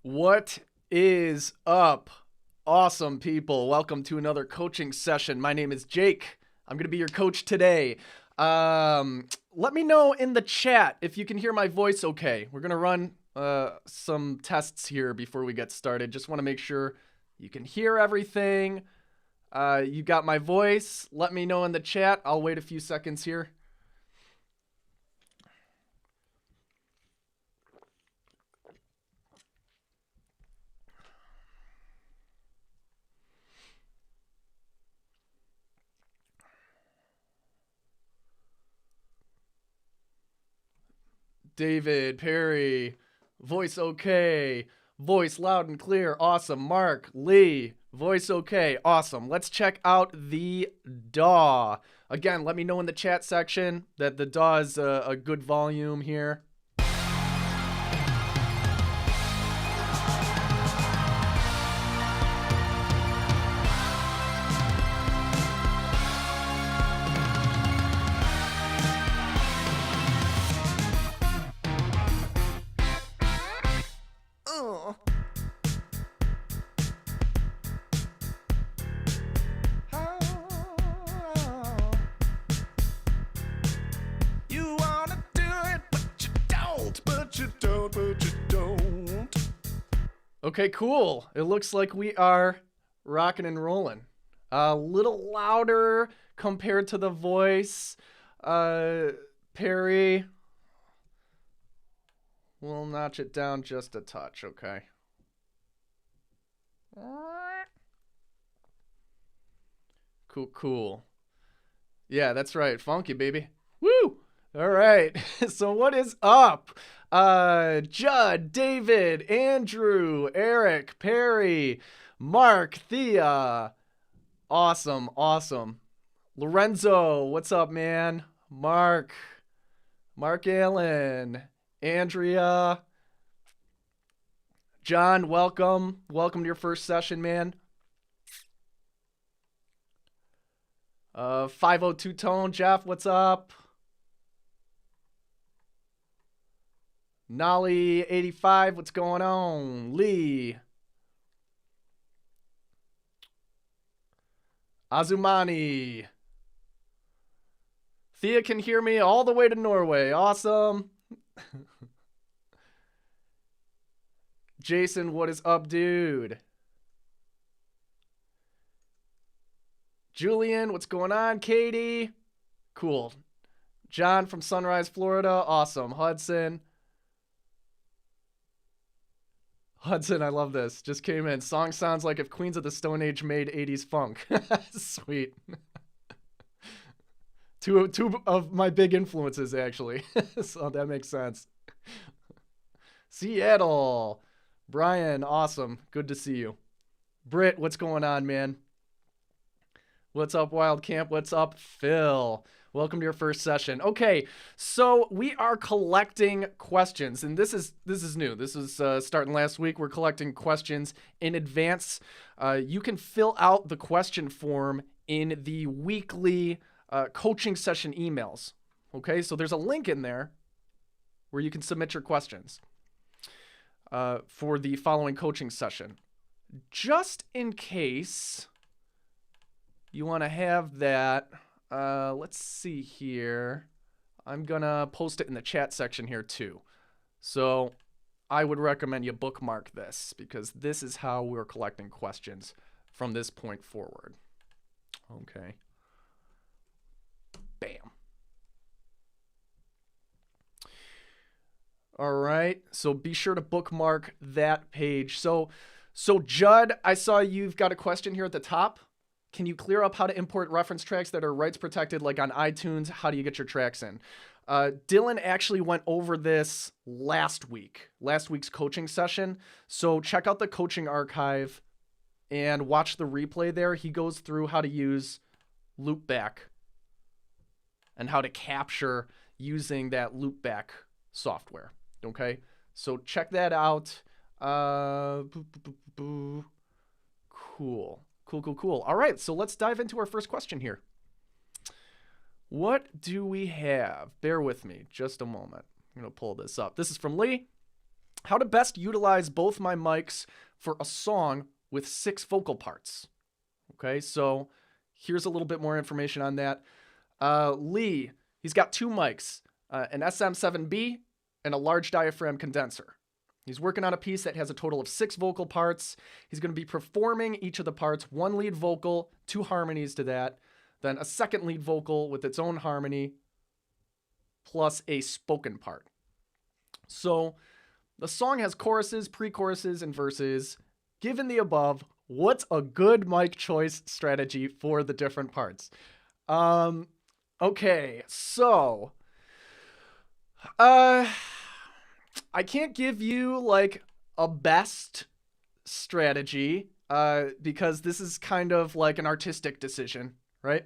What is up, awesome people? Welcome to another coaching session. My name is Jake. I'm going to be your coach today. Let me know in the chat if you can hear my voice okay. We're going to run some tests here before we get started. Just want to make sure you can hear everything. You got my voice. Let me know in the chat. I'll wait a few seconds here. David, Perry, voice okay, voice loud and clear, awesome. Mark, Lee, voice okay, awesome. Let's check out the DAW. Again, let me know in the chat section that the DAW is a good volume here. Okay, cool. It looks like we are rocking and rolling. A little louder compared to the voice. Perry, we'll notch it down just a touch, okay? Cool. Yeah, that's right. Funky, baby. Woo! All right. So what is up? Judd, David, Andrew, Eric, Perry, Mark, Thea. Awesome. Lorenzo, what's up, man? Mark Allen, Andrea, John, welcome. Welcome to your first session, man. 502 Tone, Jeff, what's up? Nolly 85, what's going on? Lee. Azumani. Thea can hear me all the way to Norway. Awesome. Jason, what is up, dude? Julian, what's going on? Katie. Cool. John from Sunrise, Florida. Awesome. Hudson, I love this. Just came in. Song sounds like if Queens of the Stone Age made 80s funk. Sweet. Two of my big influences, actually. So that makes sense. Seattle. Brian, awesome. Good to see you. Britt, what's going on, man? What's up, Wild Camp? What's up, Phil? Welcome to your first session. Okay, so we are collecting questions, and this is new. This is starting last week. We're collecting questions in advance. You can fill out the question form in the weekly coaching session emails. Okay, so there's a link in there where you can submit your questions for the following coaching session. Just in case you want to have that. Let's see here. I'm gonna post it in the chat section here too. So I would recommend you bookmark this because this is how we're collecting questions from this point forward. Okay. Bam. All right. So be sure to bookmark that page. So Judd, I saw you've got a question here at the top. Can you clear up how to import reference tracks that are rights protected, like on iTunes? How do you get your tracks in? Dylan actually went over this last week's coaching session. So check out the coaching archive and watch the replay there. He goes through how to use loopback and how to capture using that loopback software. Okay, so check that out. Cool. All right, so let's dive into our first question here. What do we have? Bear with me just a moment. I'm going to pull this up. This is from Lee. How to best utilize both my mics for a song with 6 vocal parts. Okay, so here's a little bit more information on that. Lee, he's got 2 mics, an SM7B and a large diaphragm condenser. He's working on a piece that has a total of 6 vocal parts. He's going to be performing each of the parts, 1 lead vocal, 2 harmonies to that, then a second lead vocal with its own harmony, plus a spoken part. So the song has choruses, pre-choruses, and verses. Given the above, what's a good mic choice strategy for the different parts? Okay, so I can't give you like a best strategy because this is kind of like an artistic decision, right?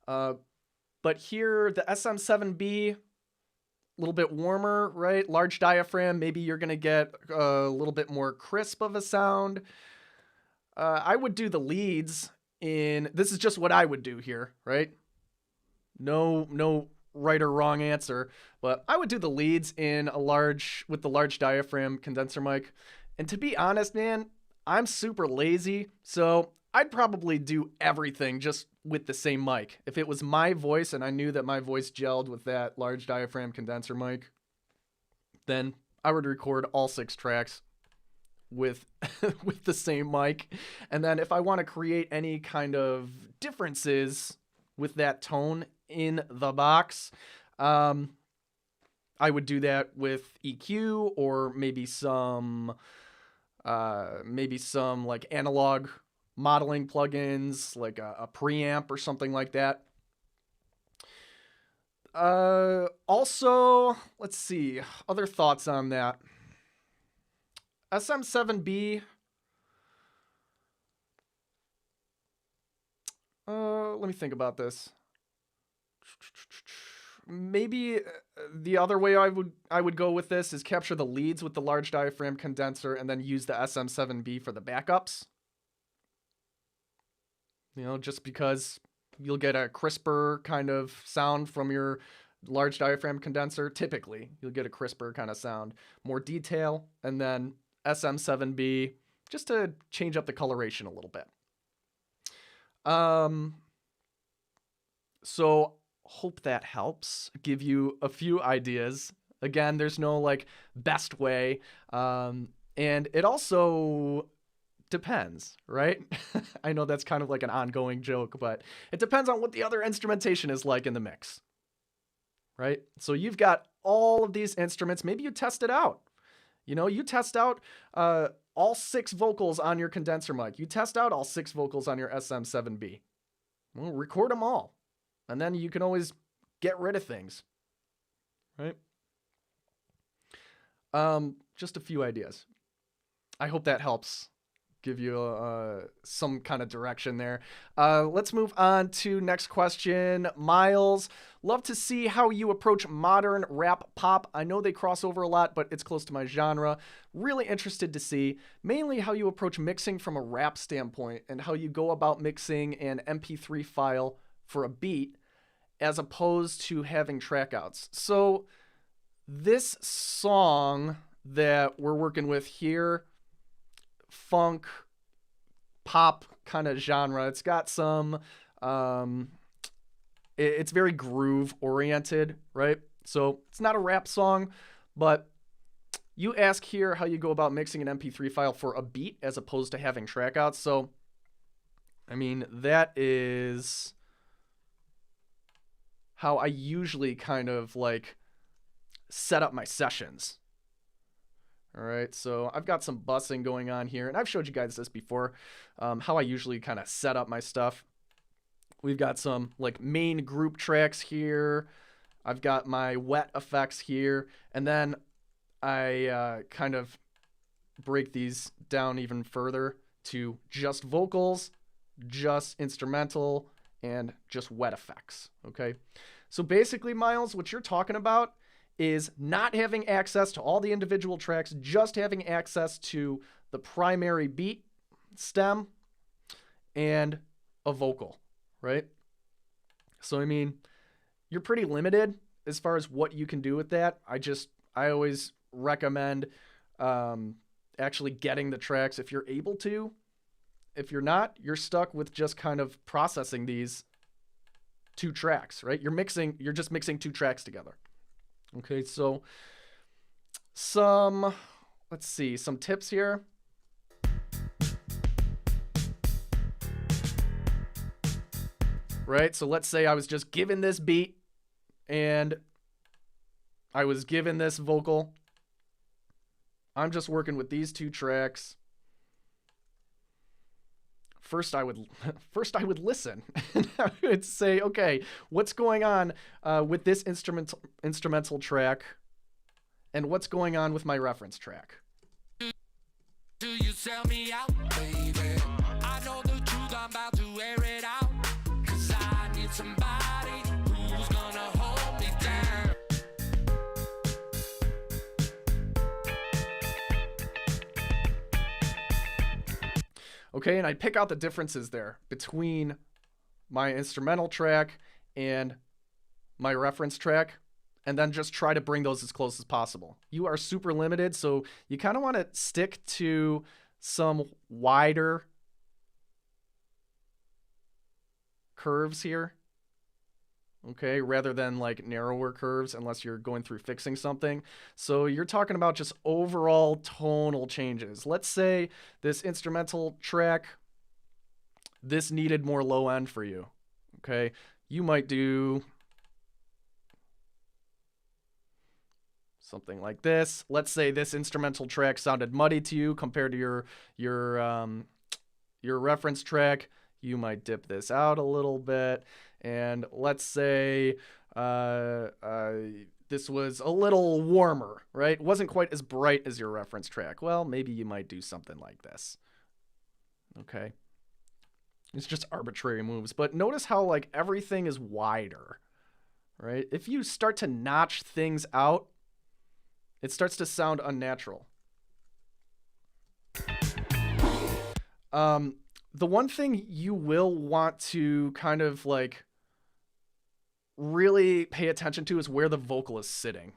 But here, the SM7B, a little bit warmer, right? Large diaphragm, maybe you're going to get a little bit more crisp of a sound. I would do the leads in, this is just what I would do here, right? No right or wrong answer, but I would do the leads in with the large diaphragm condenser mic. And to be honest, man, I'm super lazy, so I'd probably do everything just with the same mic. If it was my voice and I knew that my voice gelled with that large diaphragm condenser mic, then I would record all 6 tracks with with the same mic. And then if I want to create any kind of differences with that tone in the box, I would do that with EQ or maybe some like analog modeling plugins, like a preamp or something like that. Also, let's see, other thoughts on that. SM7B, let me think about this. Maybe the other way I would go with this is capture the leads with the large diaphragm condenser and then use the SM7B for the backups. You know, just because you'll get a crisper kind of sound from your large diaphragm condenser. Typically, you'll get a crisper kind of sound, more detail, and then SM7B just to change up the coloration a little bit. So hope that helps give you a few ideas. Again, there's no like best way. And it also depends, right? I know that's kind of like an ongoing joke, but it depends on what the other instrumentation is like in the mix, right? So you've got all of these instruments. Maybe you test it out. You know, you test out all 6 vocals on your condenser mic. You test out all 6 vocals on your SM7B. Well, record them all. And then you can always get rid of things, right? Just a few ideas. I hope that helps give you some kind of direction there. Let's move on to next question. Miles, love to see how you approach modern rap pop. I know they cross over a lot, but it's close to my genre. Really interested to see mainly how you approach mixing from a rap standpoint and how you go about mixing an MP3 file for a beat as opposed to having trackouts. So this song that we're working with here, funk, pop kind of genre, it's got some, it's very groove oriented, right? So it's not a rap song, but you ask here how you go about mixing an MP3 file for a beat as opposed to having trackouts. So, I mean, that is how I usually kind of like set up my sessions. All right, so I've got some bussing going on here, and I've showed you guys this before, how I usually kind of set up my stuff. We've got some like main group tracks here. I've got my wet effects here, and then I kind of break these down even further to just vocals, just instrumental, and just wet effects, okay? So basically, Miles, what you're talking about is not having access to all the individual tracks, just having access to the primary beat, stem, and a vocal, right? So, I mean, you're pretty limited as far as what you can do with that. I always recommend actually getting the tracks if you're able to. If you're not, you're stuck with just kind of processing these two tracks, right? You're just mixing two tracks together. Okay, so let's see, some tips here. Right? So let's say I was just given this beat and I was given this vocal. I'm just working with these two tracks. First I would listen and I would say, okay, what's going on with this instrumental track and what's going on with my reference track? Do you sell me out, baby? I know the truth, I'm about to air it out. Somebody who's gonna hold me down. Okay, and I'd pick out the differences there between my instrumental track and my reference track, and then just try to bring those as close as possible. You are super limited, so you kind of want to stick to some wider curves here. Okay, rather than like narrower curves unless you're going through fixing something. So you're talking about just overall tonal changes. Let's say this instrumental track, this needed more low end for you. Okay, you might do something like this. Let's say this instrumental track sounded muddy to you compared to your reference track. You might dip this out a little bit. And let's say this was a little warmer, right? It wasn't quite as bright as your reference track. Well, maybe you might do something like this. Okay. It's just arbitrary moves. But notice how like everything is wider, right? If you start to notch things out, it starts to sound unnatural. The one thing you will want to kind of like really pay attention to is where the vocal is sitting.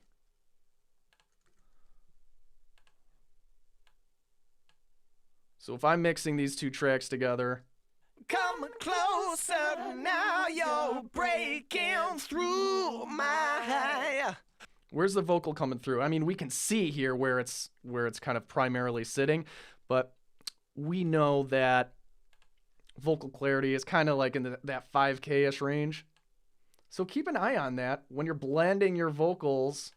So if I'm mixing these two tracks together, come closer now, you're breaking through my... Where's the vocal coming through? I mean, we can see here where it's kind of primarily sitting, but we know that vocal clarity is kind of like in that 5K-ish range. So keep an eye on that when you're blending your vocals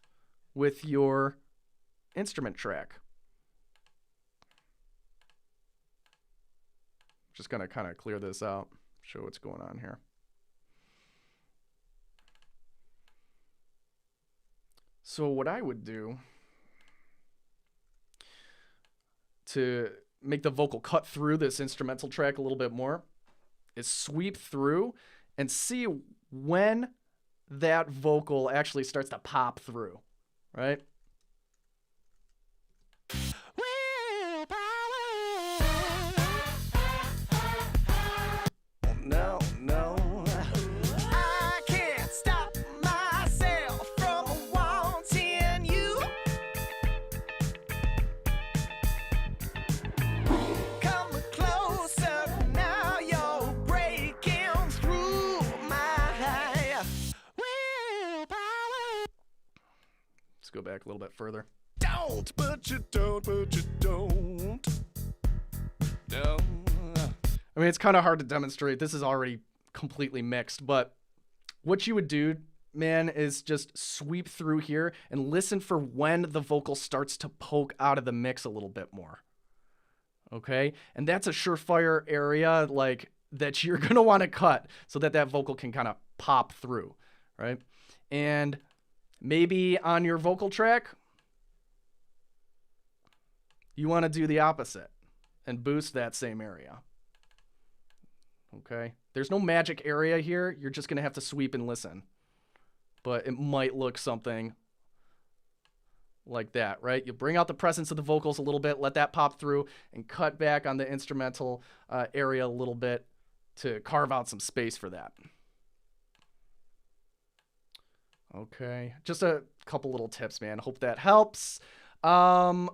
with your instrument track. Just gonna kind of clear this out, show what's going on here. So what I would do to make the vocal cut through this instrumental track a little bit more is sweep through and see when that vocal actually starts to pop through, right? No, I can't stop myself from wanting you. Come closer now, you're breaking through my willpower. Let's go back a little bit further. But you don't. No. I mean, it's kind of hard to demonstrate. This is already completely mixed, but what you would do, man, is just sweep through here and listen for when the vocal starts to poke out of the mix a little bit more. Okay? And that's a surefire area like that you're going to want to cut so that that vocal can kind of pop through, right? And maybe on your vocal track, you want to do the opposite and boost that same area. Okay? There's no magic area here. You're just going to have to sweep and listen. But it might look something like that, right? You bring out the presence of the vocals a little bit, let that pop through, and cut back on the instrumental area a little bit to carve out some space for that. Okay, just a couple little tips, man. Hope that helps. Bear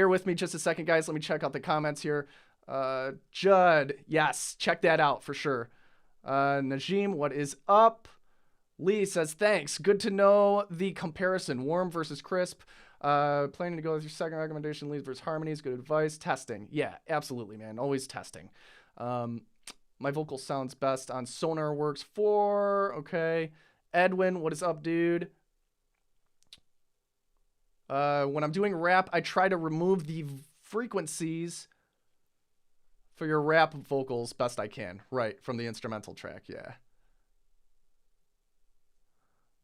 with me just a second, guys. Let me check out the comments here. Judd, yes, check that out for sure. Najim, what is up? Lee says, thanks. Good to know the comparison. Warm versus crisp. Planning to go with your second recommendation, leads versus harmonies. Good advice. Testing. Yeah, absolutely, man. Always testing. My vocal sounds best on Sonar Works 4. Okay. Edwin, what is up, dude? When I'm doing rap, I try to remove the frequencies for your rap vocals best I can. Right, from the instrumental track, yeah.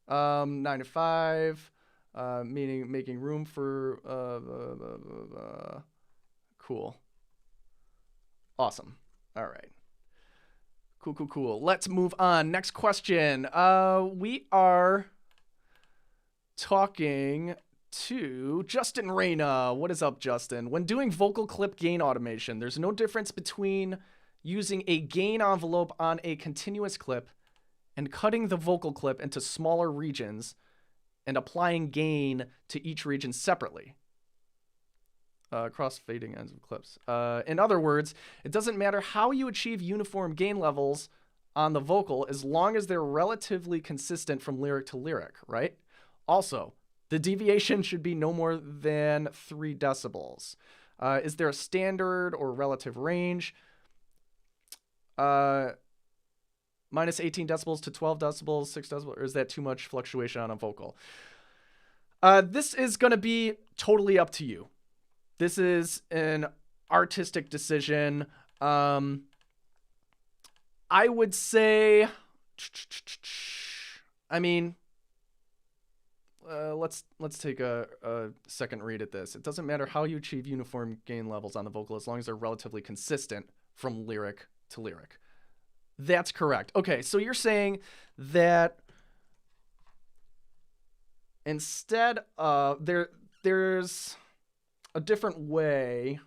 9 to 5, meaning making room for, cool. Awesome. All right. Cool. Let's move on. Next question. We are talking to Justin Reyna. What is up, Justin? When doing vocal clip gain automation, there's no difference between using a gain envelope on a continuous clip and cutting the vocal clip into smaller regions and applying gain to each region separately. Cross-fading ends of clips. In other words, it doesn't matter how you achieve uniform gain levels on the vocal as long as they're relatively consistent from lyric to lyric, right? Also, the deviation should be no more than 3 decibels. Is there a standard or relative range? Minus 18 decibels to 12 decibels, 6 decibels, or is that too much fluctuation on a vocal? This is going to be totally up to you. This is an artistic decision. I would say, I mean, let's take a second read at this. It doesn't matter how you achieve uniform gain levels on the vocal as long as they're relatively consistent from lyric to lyric. That's correct. Okay, so you're saying that instead of there's a different way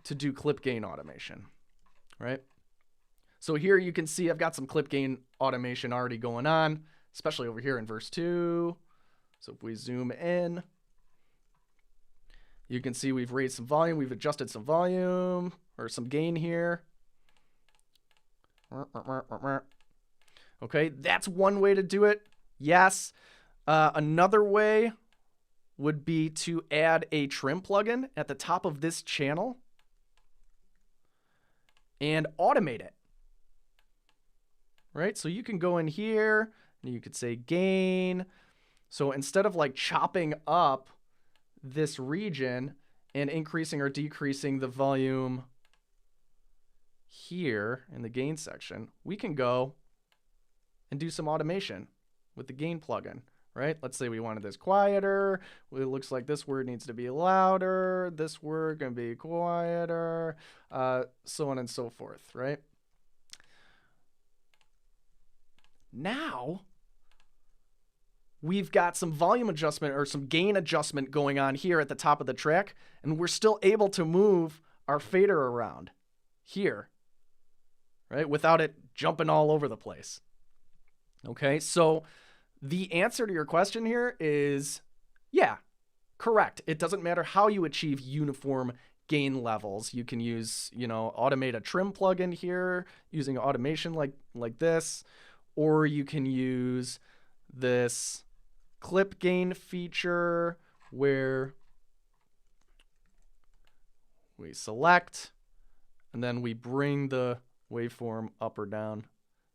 to do clip gain automation, right? So here you can see I've got some clip gain automation already going on, especially over here in verse 2. So if we zoom in, you can see we've raised some volume, we've adjusted some volume or some gain here. Okay, that's one way to do it. Yes. Another way would be to add a trim plugin at the top of this channel and automate it. Right? So you can go in here and you could say gain. So instead of like chopping up this region and increasing or decreasing the volume here in the gain section, we can go and do some automation with the gain plugin. Right? Let's say we wanted this quieter. It looks like this word needs to be louder. This word can be quieter, so on and so forth, right? Now, we've got some volume adjustment or some gain adjustment going on here at the top of the track, and we're still able to move our fader around here, right? Without it jumping all over the place. Okay, so the answer to your question here is, yeah, correct. It doesn't matter how you achieve uniform gain levels. You can use, automate a trim plugin here using automation like this, or you can use this clip gain feature where we select and then we bring the waveform up or down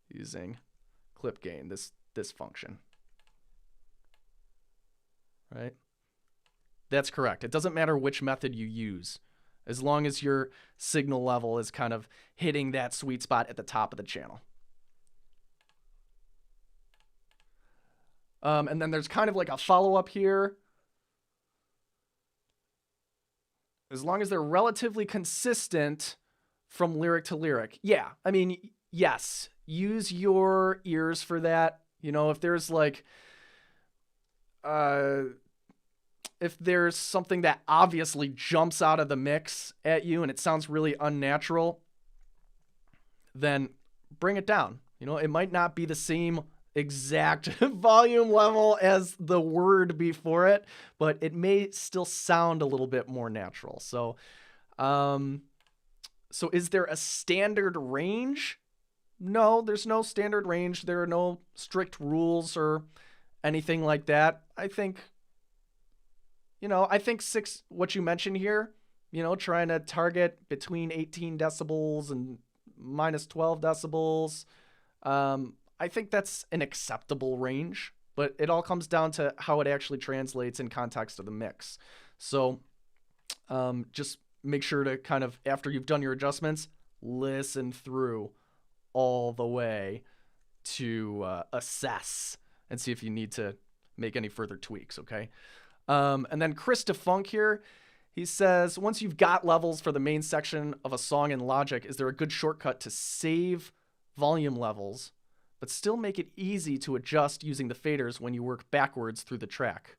using clip gain, this function. Right? That's correct. It doesn't matter which method you use, as long as your signal level is kind of hitting that sweet spot at the top of the channel. And then there's kind of like a follow-up here. As long as they're relatively consistent from lyric to lyric. Yeah, I mean, yes, use your ears for that. If there's like... if there's something that obviously jumps out of the mix at you and it sounds really unnatural, then bring it down. It might not be the same exact volume level as the word before it, but it may still sound a little bit more natural. So, so is there a standard range? No, there's no standard range. There are no strict rules or anything like that. I think, I think what you mentioned here, trying to target between 18 decibels and minus 12 decibels. I think that's an acceptable range, but it all comes down to how it actually translates in context of the mix. So just make sure to kind of, after you've done your adjustments, listen through all the way to assess and see if you need to make any further tweaks, okay? And then Chris DeFunk here, he says, once you've got levels for the main section of a song in Logic, is there a good shortcut to save volume levels, but still make it easy to adjust using the faders when you work backwards through the track?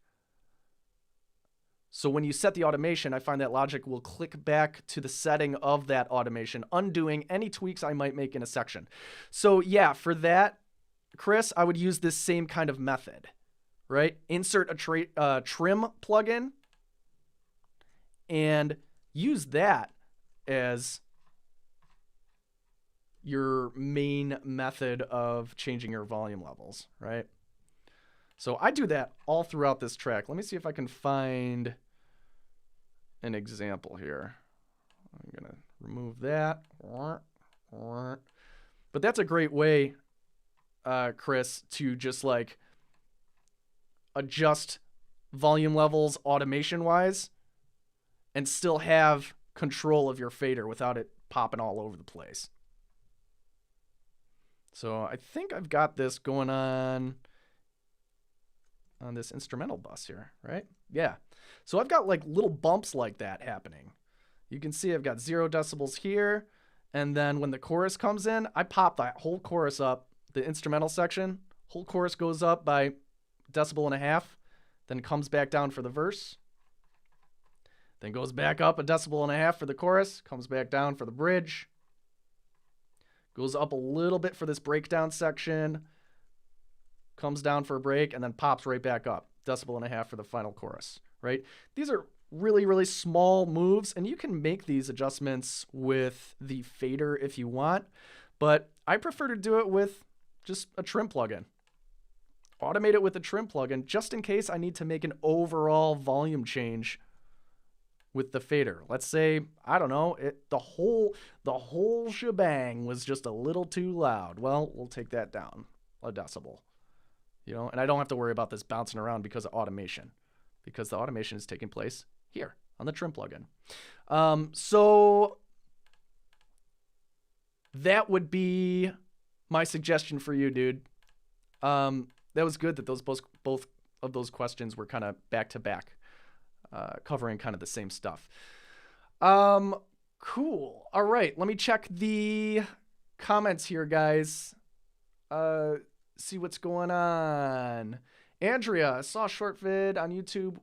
So when you set the automation, I find that Logic will click back to the setting of that automation, undoing any tweaks I might make in a section. So yeah, for that, Chris, I would use this same kind of method, right? Insert a trim plugin and use that as your main method of changing your volume levels, right? So I do that all throughout this track. Let me see if I can find an example here. I'm going to remove that. But that's a great way, Chris, to just like adjust volume levels automation-wise and still have control of your fader without it popping all over the place. So I think I've got this going on this instrumental bus here, right? Yeah. So I've got like little bumps like that happening. You can see I've got 0 decibels here. And then when the chorus comes in, I pop that whole chorus up, the instrumental section, whole chorus goes up by 1.5 decibels, then comes back down for the verse, then goes back up 1.5 decibels for the chorus, comes back down for the bridge, goes up a little bit for this breakdown section, comes down for a break, and then pops right back up, 1.5 decibels for the final chorus, right? These are really, really small moves, and you can make these adjustments with the fader if you want, but I prefer to do it with just a trim plugin. Automate it with a trim plugin just in case I need to make an overall volume change with the fader. Let's say, I don't know, the whole shebang was just a little too loud. Well, we'll take that down 1 decibel. And I don't have to worry about this bouncing around because of automation, because the automation is taking place here on the trim plugin. So that would be my suggestion for you, dude. That was good that both of those questions were kind of back to back, covering kind of the same stuff. Cool. All right, let me check the comments here, guys. See what's going on. Andrea, I saw a short vid on YouTube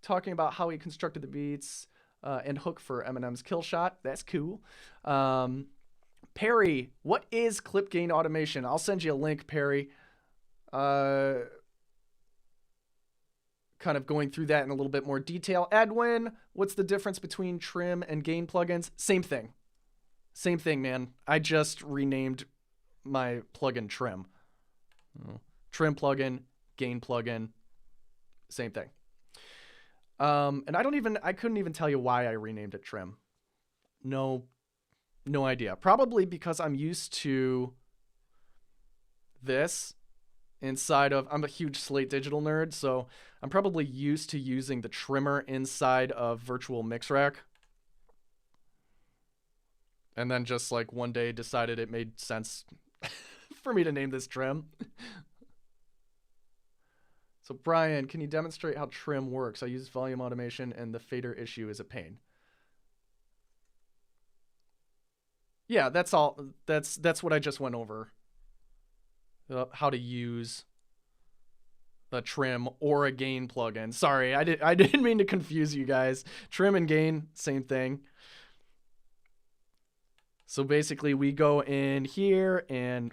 talking about how he constructed the beats and hook for Eminem's Kill Shot. That's cool. Perry, what is clip gain automation? I'll send you a link, Perry. Kind of going through that in a little bit more detail. Edwin, what's the difference between trim and gain plugins? Same thing. Same thing, man. I just renamed my plugin Trim. Trim plugin, gain plugin, same thing. And I couldn't even tell you why I renamed it Trim. No idea. Probably because I'm used to this inside of, I'm a huge Slate Digital nerd, so I'm probably used to using the trimmer inside of Virtual Mix Rack. And then just like one day decided it made sense for me to name this Trim. So Brian, can you demonstrate how Trim works? I use volume automation and the fader issue is a pain. Yeah, that's all. That's what I just went over. How to use the Trim or a gain plugin. Sorry, I didn't mean to confuse you guys. Trim and gain, same thing. So basically we go in here and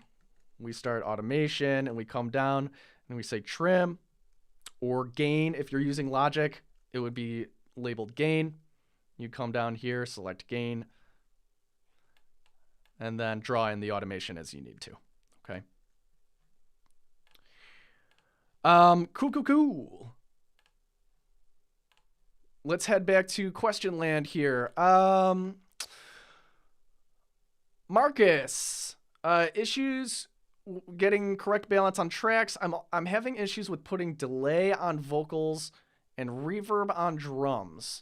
we start automation and we come down and we say trim or gain. If you're using Logic, it would be labeled gain. You come down here, select gain, and then draw in the automation as you need to. Okay. Cool. Let's head back to question land here. Marcus, issues getting correct balance on tracks. I'm having issues with putting delay on vocals and reverb on drums.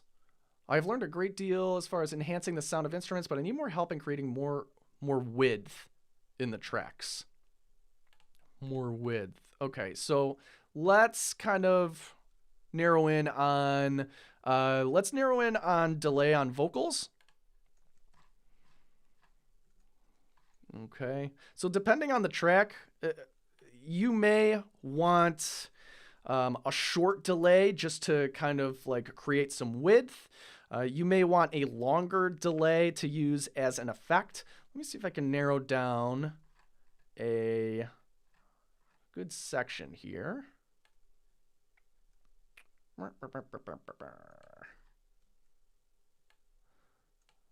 I've learned a great deal as far as enhancing the sound of instruments, but I need more help in creating more width in the tracks. More width. Okay, so let's kind of narrow in on delay on vocals. Okay, so depending on the track, you may want a short delay just to kind of like create some width. You may want a longer delay to use as an effect. Let me see if I can narrow down a good section here.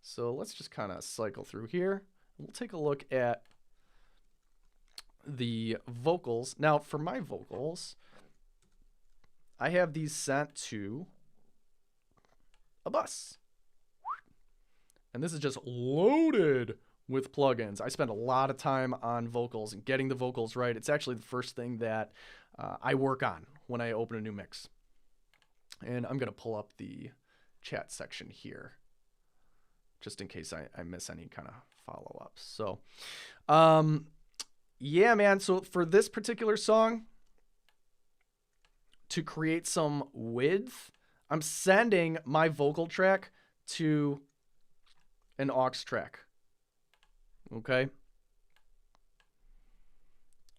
So let's just kind of cycle through here. We'll take a look at the vocals. Now, for my vocals, I have these sent to a bus. And this is just loaded with plugins. I spend a lot of time on vocals and getting the vocals right. It's actually the first thing that I work on when I open a new mix. And I'm going to pull up the chat section here, just in case I miss any kind of follow-ups. So, yeah, man. So for this particular song, to create some width, I'm sending my vocal track to an aux track. Okay.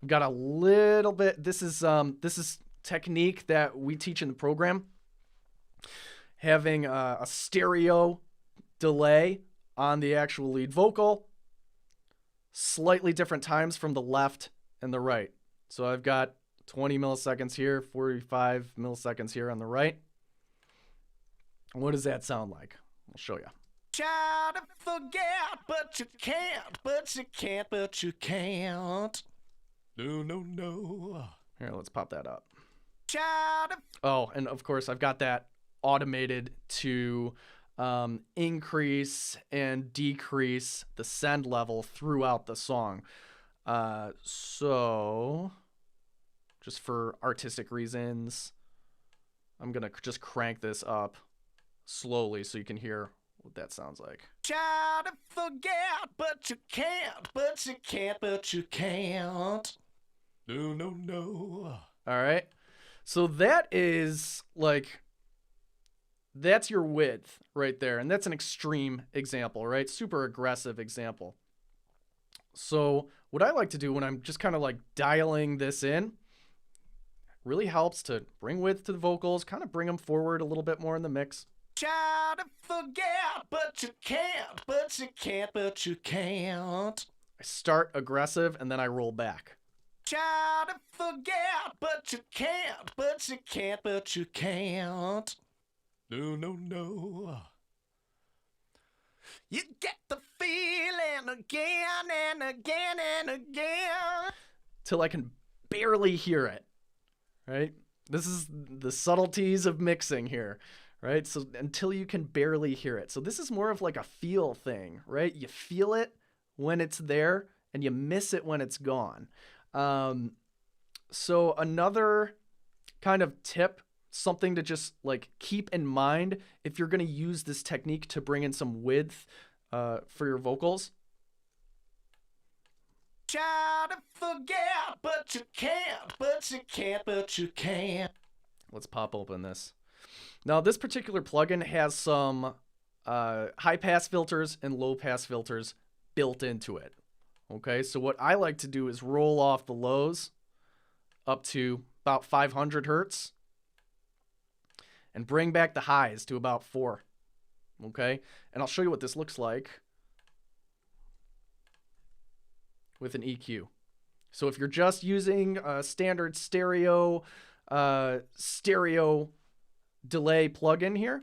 Got a little bit. This is technique that we teach in the program. Having a stereo delay on the actual lead vocal, slightly different times from the left and the right. So I've got 20 milliseconds here, 45 milliseconds here on the right. What does that sound like? I'll show you. Try to forget, but you can't, but you can't, but you can't. No, no, no. Here, let's pop that up. Try to... Oh, and of course, I've got that automated to increase and decrease the send level throughout the song. So, just for artistic reasons, I'm going to just crank this up slowly so you can hear what that sounds like. Try to forget, but you can't, but you can't, but you can't. No, no, no. All right. So that is like, that's your width right there. And that's an extreme example, right? Super aggressive example. So what I like to do when I'm just kind of like dialing this in, really helps to bring width to the vocals, kind of bring them forward a little bit more in the mix. Try to forget, but you can't, but you can't, but you can't. I start aggressive and then I roll back. Try to forget, but you can't, but you can't, but you can't. No, no, no. You get the feeling again and again and again. Till I can barely hear it, right? This is the subtleties of mixing here, right? So until you can barely hear it. So this is more of like a feel thing, right? You feel it when it's there and you miss it when it's gone. So another kind of tip, something to just like keep in mind if you're going to use this technique to bring in some width for your vocals. Try to forget, but you can't, but you can't, but you can't. Let's pop open this. Now this particular plugin has some high pass filters and low pass filters built into it. Okay, so what I like to do is roll off the lows up to about 500 hertz and bring back the highs to about 4. Okay, and I'll show you what this looks like with an EQ. So if you're just using a standard stereo delay plugin here,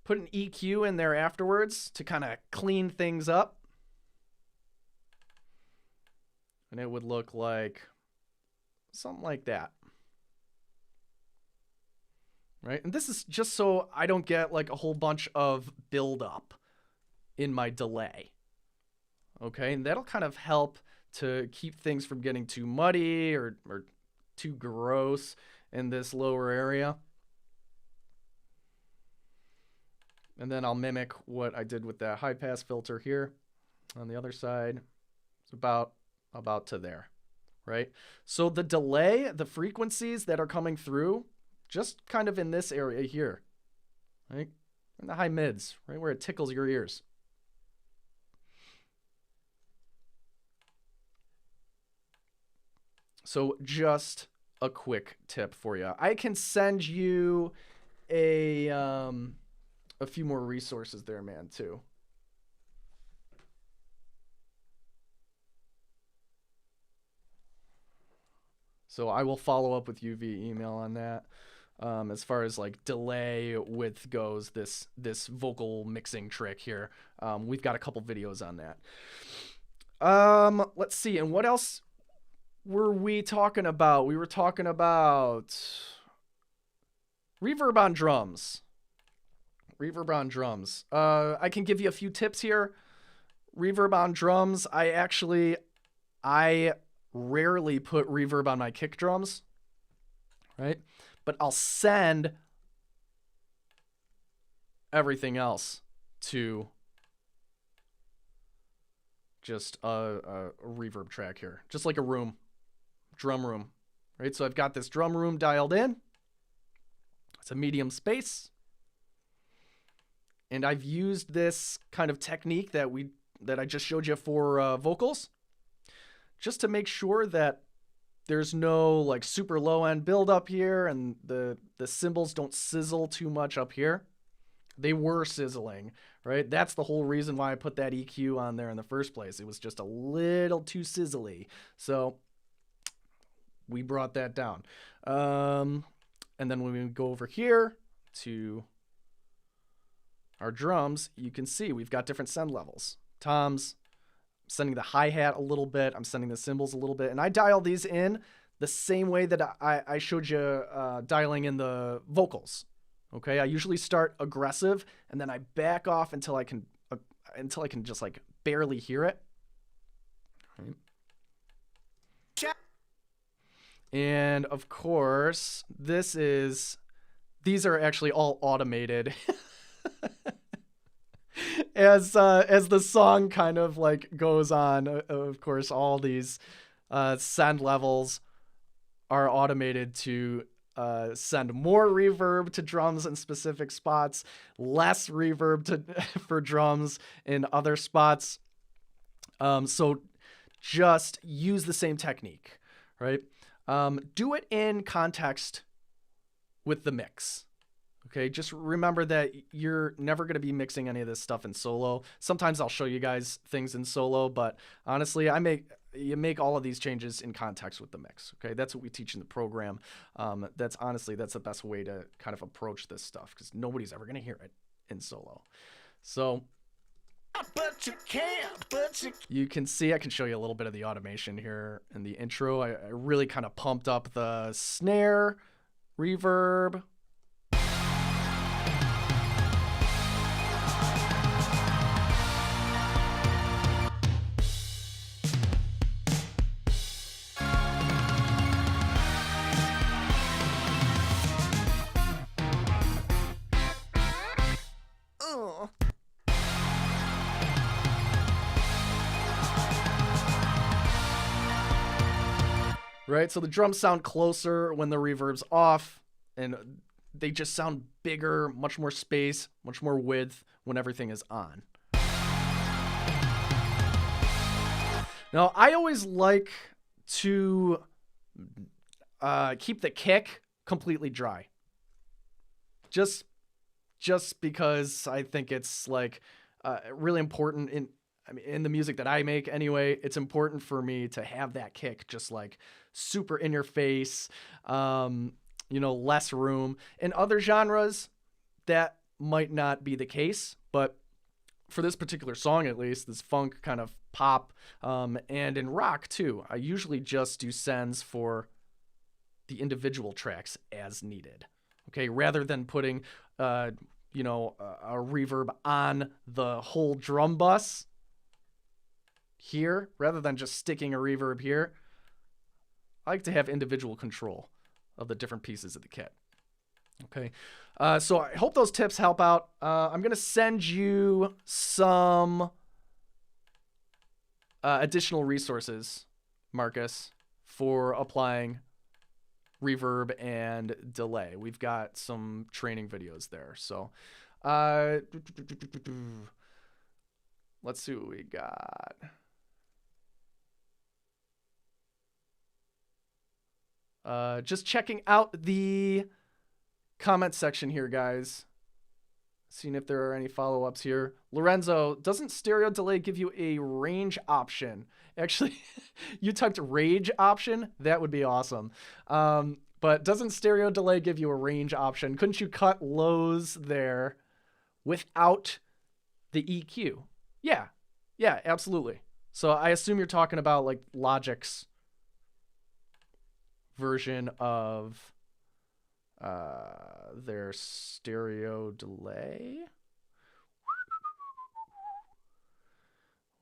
put an EQ in there afterwards to kind of clean things up. And it would look like something like that. Right? And this is just so I don't get like a whole bunch of buildup in my delay. Okay, and that'll kind of help to keep things from getting too muddy or too gross in this lower area. And then I'll mimic what I did with that high pass filter here on the other side. It's about to there, right? So the delay, the frequencies that are coming through, just kind of in this area here, right? In the high mids, right where it tickles your ears. So just a quick tip for you. I can send you a few more resources there, man, too. So I will follow up with you via email on that. As far as like delay width goes, this vocal mixing trick here, we've got a couple videos on that. Let's see, and what else were we talking about? We were talking about reverb on drums. Reverb on drums. I can give you a few tips here. Reverb on drums. I rarely put reverb on my kick drums, right? But I'll send everything else to just a reverb track here, just like a room, drum room, right? So I've got this drum room dialed in. It's a medium space. And I've used this kind of technique that I just showed you for vocals, just to make sure that there's no like super low end build up here and the cymbals don't sizzle too much up here. They were sizzling, right? That's the whole reason why I put that EQ on there in the first place. It was just a little too sizzly. So we brought that down. And then when we go over here to our drums, you can see we've got different send levels. Toms, I'm sending the hi-hat a little bit. I'm sending the cymbals a little bit. And I dial these in the same way that I showed you dialing in the vocals. Okay, I usually start aggressive and then I back off until I can just like barely hear it. Right. And of course, these are actually all automated. As the song kind of like goes on, of course, all these send levels are automated to send more reverb to drums in specific spots, less reverb for drums in other spots. So just use the same technique, right? Do it in context with the mix. Okay, just remember that you're never going to be mixing any of this stuff in solo. Sometimes I'll show you guys things in solo, but honestly, you make all of these changes in context with the mix. Okay, that's what we teach in the program. That's the best way to kind of approach this stuff because nobody's ever going to hear it in solo. So but you can't, you can see, I can show you a little bit of the automation here in the intro. I really kind of pumped up the snare, reverb. Right, so the drums sound closer when the reverb's off, and they just sound bigger, much more space, much more width when everything is on. Now, I always like to keep the kick completely dry. Just because I think it's like really important. I mean, in the music that I make anyway, it's important for me to have that kick just like super in your face, less room. In other genres, that might not be the case, but for this particular song, at least, this funk kind of pop, and in rock too, I usually just do sends for the individual tracks as needed. Okay, rather than putting, a reverb on the whole drum bus here, rather than just sticking a reverb here, I like to have individual control of the different pieces of the kit. Okay, so I hope those tips help out. I'm going to send you some additional resources, Marcus, for applying reverb and delay. We've got some training videos there. So let's see what we got. Just checking out the comment section here, guys. Seeing if there are any follow-ups here. Lorenzo, doesn't stereo delay give you a range option? Actually, you typed rage option. That would be awesome. But doesn't stereo delay give you a range option? Couldn't you cut lows there without the EQ? Yeah, absolutely. So I assume you're talking about like Logic's version of their stereo delay.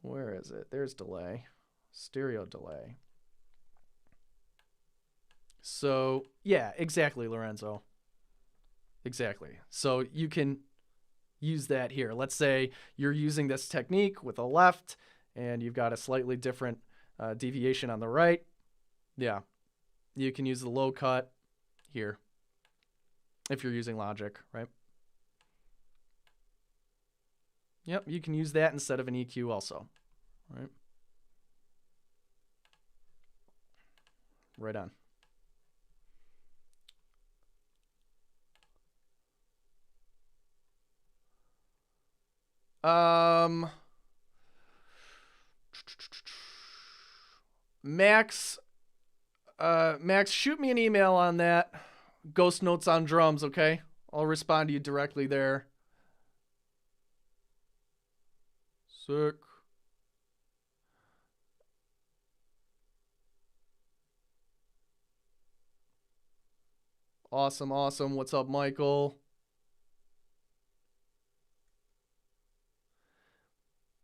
Where is it? There's delay. Stereo delay. So, yeah, exactly, Lorenzo. Exactly. So you can use that here. Let's say you're using this technique with a left and you've got a slightly different deviation on the right. Yeah, you can use the low cut here if you're using Logic, right? Yep, you can use that instead of an EQ also, right? Right on. Max, shoot me an email on that. Ghost Notes on Drums, okay? I'll respond to you directly there. Sick. Awesome. What's up, Michael?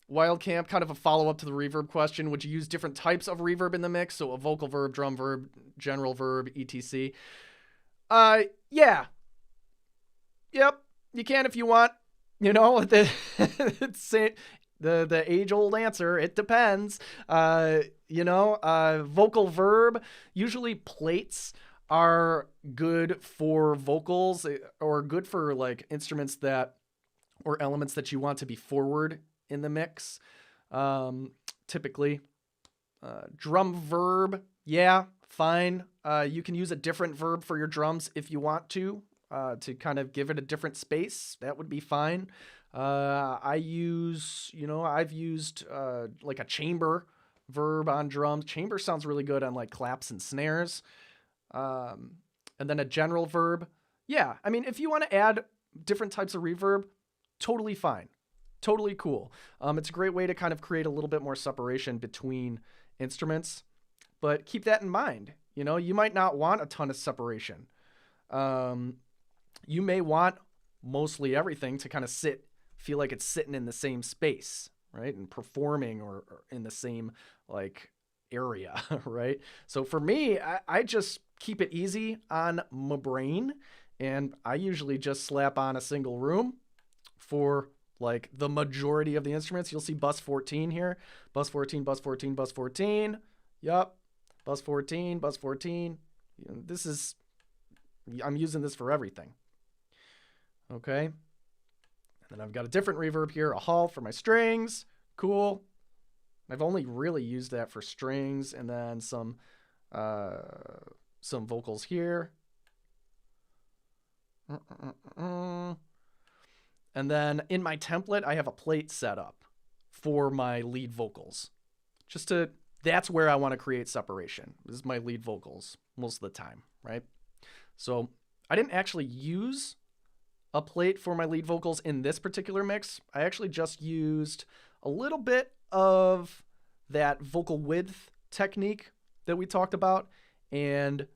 Wild Camp, kind of a follow-up to the reverb question. Would you use different types of reverb in the mix? So a vocal verb, drum verb, general verb, etc. Yeah. Yep. You can if you want. You know, it's the age-old answer. It depends. Vocal verb, usually plates are good for vocals or good for like instruments that or elements that you want to be forward in the mix. Typically, drum verb, yeah, fine. You can use a different verb for your drums if you want to kind of give it a different space. That would be fine. I've used like a chamber verb on drums. Chamber sounds really good on like claps and snares. And then a general verb. Yeah, I mean, if you want to add different types of reverb, totally fine. Totally cool. It's a great way to kind of create a little bit more separation between instruments, but keep that in mind. You know, you might not want a ton of separation. You may want mostly everything to kind of feel like it's sitting in the same space, right? And performing or in the same like area, right? So for me, I just keep it easy on my brain, and I usually just slap on a single room for like the majority of the instruments. You'll see bus 14 here. Bus 14, bus 14, bus 14. Yup. Bus 14, bus 14. I'm using this for everything. Okay. And then I've got a different reverb here, a halt for my strings. Cool. I've only really used that for strings, and then some vocals here. And then in my template, I have a plate set up for my lead vocals. That's where I want to create separation. This is my lead vocals most of the time, right? So I didn't actually use a plate for my lead vocals in this particular mix. I actually just used a little bit of that vocal width technique that we talked about and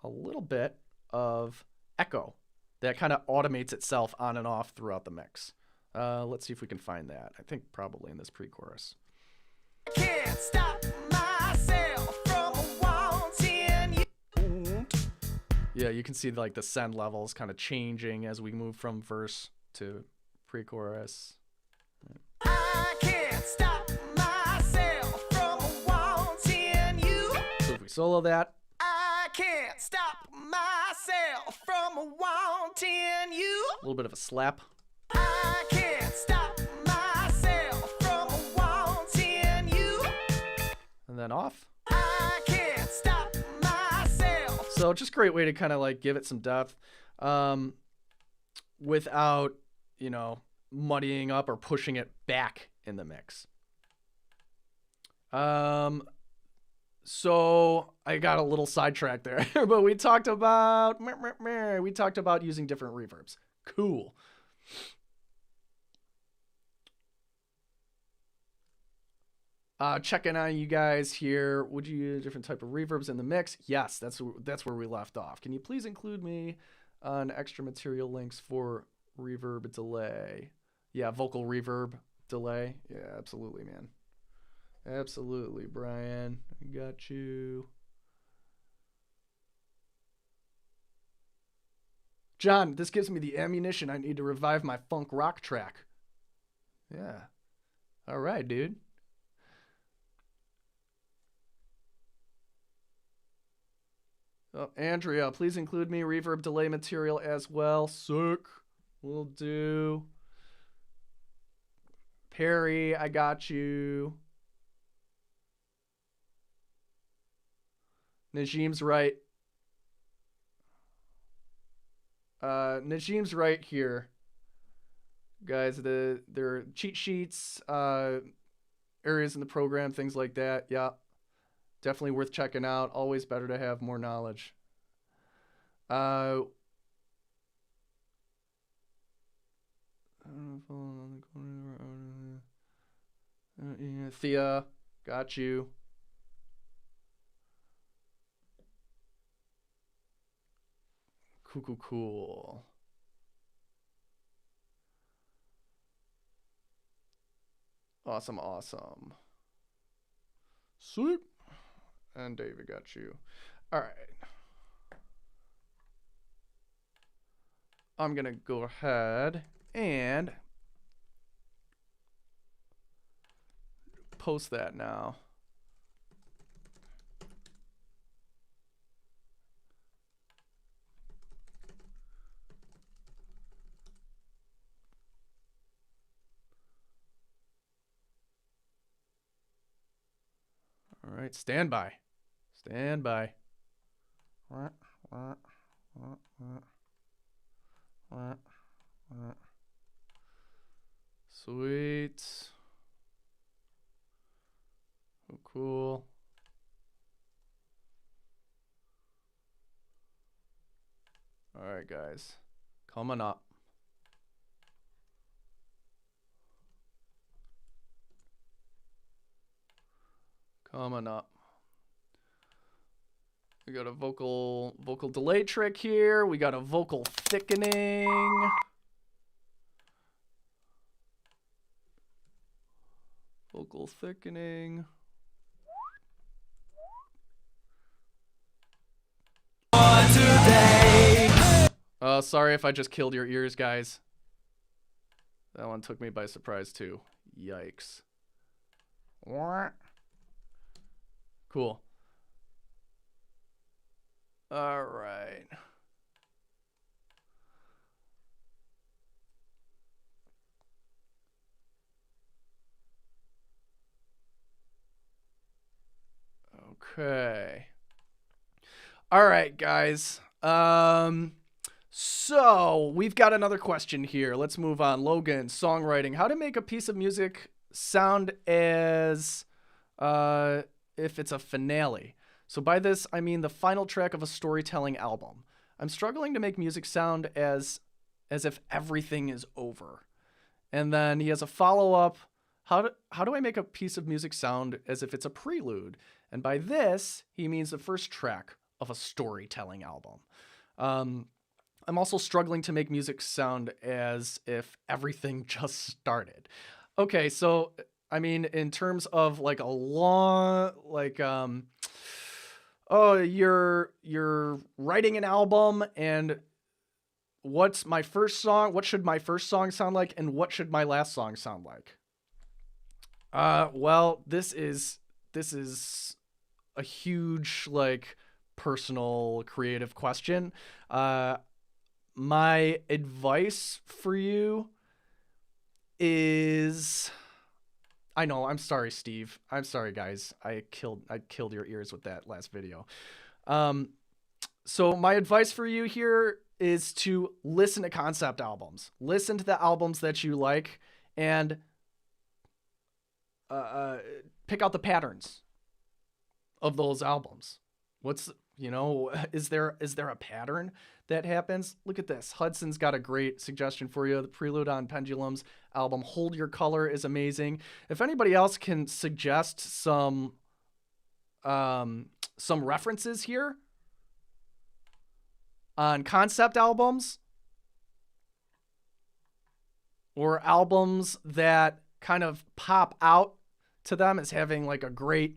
a little bit of echo that kind of automates itself on and off throughout the mix. Let's see if we can find that. I think probably in this pre-chorus. Can't stop myself from wanting you. Yeah, you can see like the send levels kind of changing as we move from verse to pre-chorus. I can't stop myself from wanting you. So if we solo that, I can't stop myself from wanting you. a little bit of a slap. I can't stop myself from wanting you. And then off. I can't stop myself. So just a great way to kind of like give it some depth without, muddying up or pushing it back in the mix. So I got a little sidetracked there, but we talked about using different reverbs. Cool. Checking on you guys here. Would you use a different type of reverbs in the mix? Yes, that's where we left off. Can you please include me on extra material links for reverb delay? Yeah, vocal reverb delay. Yeah, absolutely, man. Absolutely, Brian. I got you. John, this gives me the ammunition I need to revive my funk rock track. Yeah. All right, dude. Oh, Andrea, please include me reverb delay material as well. Sick. Will do. Perry, I got you. Najim's right. Najim's right here. Guys, there are cheat sheets, areas in the program, things like that. Yeah. Definitely worth checking out. Always better to have more knowledge. Thea, got you. Cool. Awesome. Sweet. And David got you. All right. I'm going to go ahead and post that now. All right, stand by. Sweet. Oh, cool. All right, guys. Coming up. We got a vocal delay trick here. We got a vocal thickening. Sorry if I just killed your ears, guys. That one took me by surprise too. Yikes. Cool. All right. Okay. All right, guys. So we've got another question here. Let's move on. Logan, songwriting. How to make a piece of music sound as if it's a finale. So by this, I mean the final track of a storytelling album. I'm struggling to make music sound as if everything is over. And then he has a follow-up. How do I make a piece of music sound as if it's a prelude? And by this, he means the first track of a storytelling album. I'm also struggling to make music sound as if everything just started. Okay, so I mean, in terms of like a long, like, oh, you're writing an album, and what's my first song? What should my first song sound like, and what should my last song sound like? Well, this is a huge like personal creative question. My advice for you is, I know, I'm sorry, Steve. I'm sorry, guys. I killed your ears with that last video. So my advice for you here is to listen to concept albums. Listen to the albums that you like and pick out the patterns of those albums. Is there a pattern that happens? Look at this. Hudson's got a great suggestion for you. The Prelude on Pendulum's album, Hold Your Color, is amazing. If anybody else can suggest some references here on concept albums or albums that kind of pop out to them as having like a great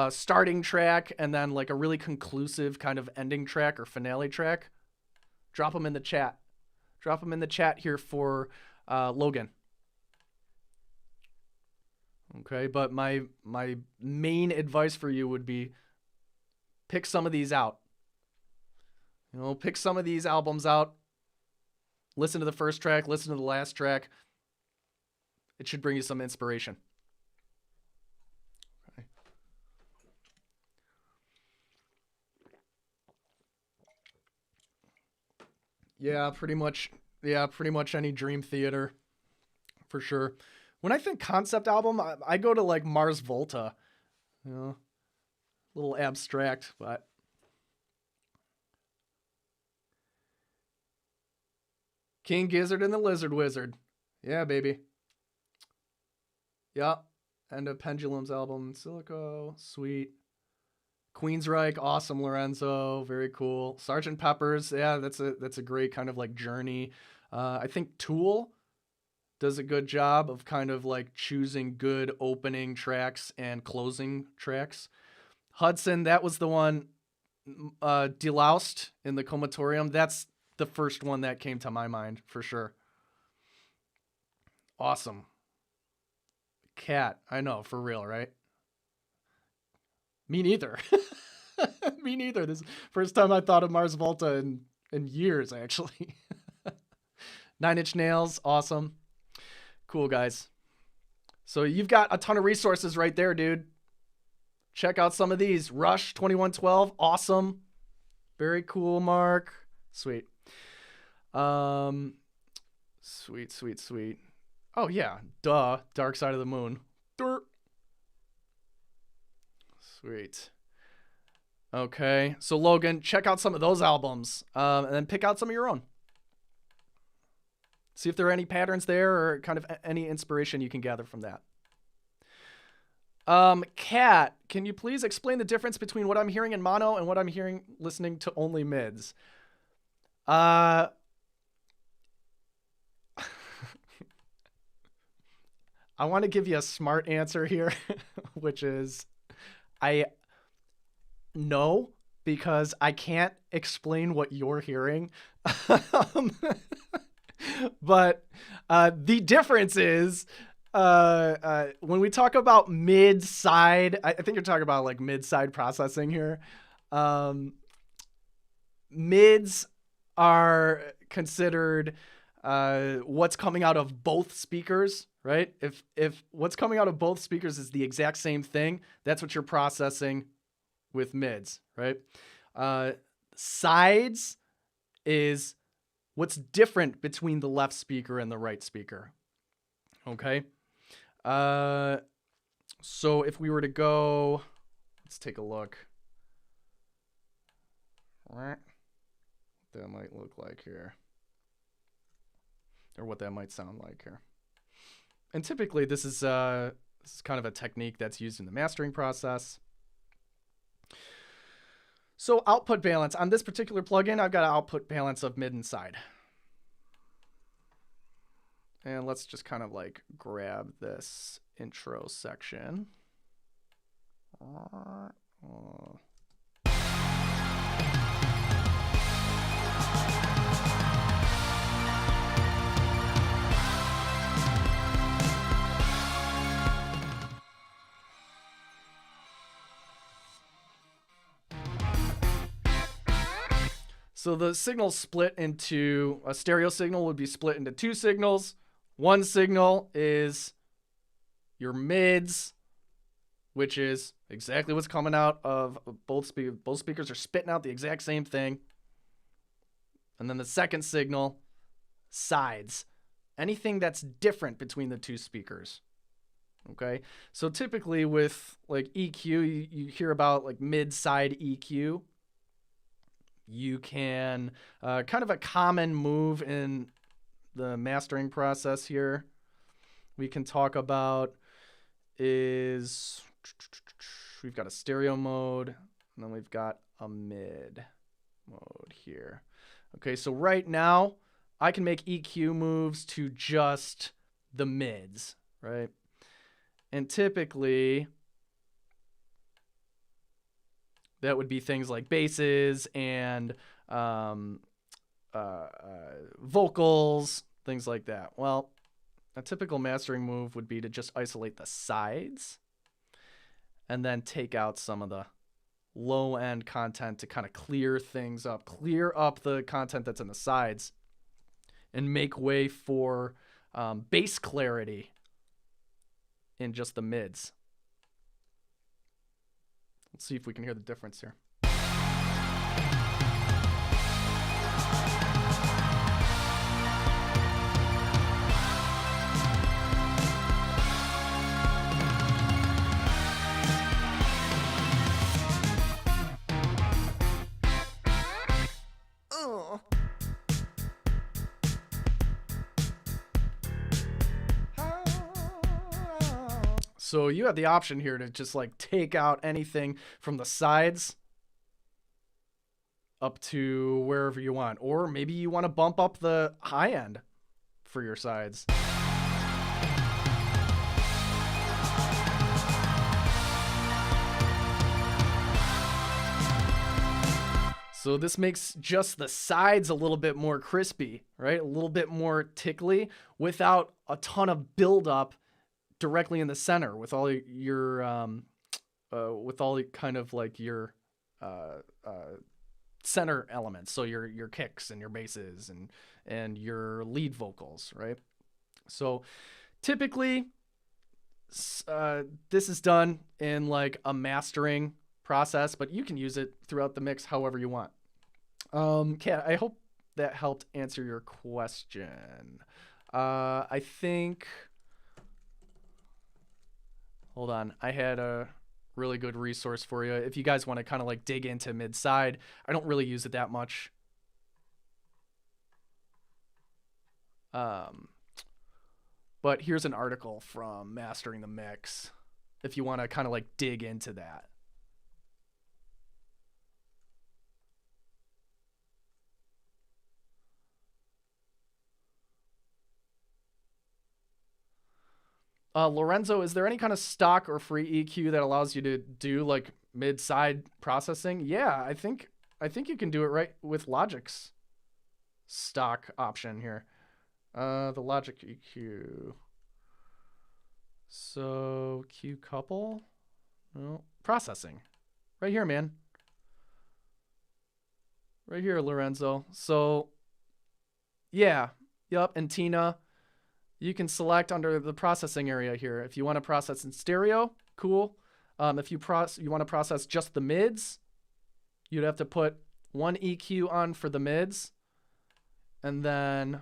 starting track and then like a really conclusive kind of ending track or finale track, drop them in the chat. Drop them in the chat here for Logan. Okay, but my main advice for you would be pick some of these out. Pick some of these albums out. Listen to the first track, listen to the last track. It should bring you some inspiration. Okay. Yeah, pretty much any Dream Theater, for sure. When I think concept album, I go to like Mars Volta. A little abstract, but King Gizzard and the Lizard Wizard. Yeah, baby. Yeah. End of Pendulum's album, Silico, sweet. Queensryche, awesome, Lorenzo, very cool. Sgt. Pepper's, yeah, that's a great kind of like journey. I think Tool does a good job of kind of like choosing good opening tracks and closing tracks. Hudson, that was the one, Deloused in the Comatorium. That's the first one that came to my mind for sure. Awesome. Cat, I know, for real, right? Me neither. Me neither. This is the first time I thought of Mars Volta in years, actually. Nine Inch Nails, awesome. Cool, guys. So you've got a ton of resources right there, dude. Check out some of these. Rush 2112, awesome. Very cool, Mark. Sweet. Sweet. Oh, yeah. Duh. Dark Side of the Moon. Dirt. Sweet. Okay. So, Logan, check out some of those albums and then pick out some of your own. See if there are any patterns there or kind of any inspiration you can gather from that. Kat, can you please explain the difference between what I'm hearing in mono and what I'm hearing listening to only mids? I want to give you a smart answer here, which is I know, because I can't explain what you're hearing. But the difference is when we talk about mid-side, I think you're talking about like mid-side processing here. Mids are considered what's coming out of both speakers, right? If what's coming out of both speakers is the exact same thing, that's what you're processing with mids, right? Sides is what's different between the left speaker and the right speaker. Okay. So if we were to go, let's take a look. What that might look like here. Or what that might sound like here. And typically this is kind of a technique that's used in the mastering process. So output balance. On this particular plugin, I've got an output balance of mid and side. And let's just kind of like grab this intro section. So the signal's split into, a stereo signal would be split into two signals. One signal is your mids, which is exactly what's coming out of both speakers. Both speakers are spitting out the exact same thing. And then the second signal, sides. Anything that's different between the two speakers. Okay, so typically with like EQ, you hear about like mid-side EQ. You can, kind of a common move in the mastering process here we can talk about is we've got a stereo mode, and then we've got a mid mode here. Okay, so right now I can make EQ moves to just the mids, right? And typically that would be things like basses and vocals, things like that. Well, a typical mastering move would be to just isolate the sides and then take out some of the low end content to kind of clear things up, clear up the content that's in the sides and make way for bass clarity in just the mids. Let's see if we can hear the difference here. So you have the option here to just like take out anything from the sides up to wherever you want. Or maybe you want to bump up the high end for your sides. So this makes just the sides a little bit more crispy, right? A little bit more tickly without a ton of buildup directly in the center with all your kind of like your center elements. So your kicks and your basses and your lead vocals, right? So typically this is done in like a mastering process, but you can use it throughout the mix however you want. Kat, I hope that helped answer your question. I think, hold on, I had a really good resource for you if you guys want to kind of like dig into mid-side. I don't really use it that much. But here's an article from Mastering the Mix if you want to kind of like dig into that. Lorenzo, is there any kind of stock or free EQ that allows you to do like mid-side processing? Yeah, I think you can do it right with Logic's stock option here. The Logic EQ. So Q couple, no, processing, right here, man. Right here, Lorenzo. So yeah, yep, and Tina. You can select under the processing area here. If you want to process in stereo, cool. If you want to process just the mids, you'd have to put one EQ on for the mids And then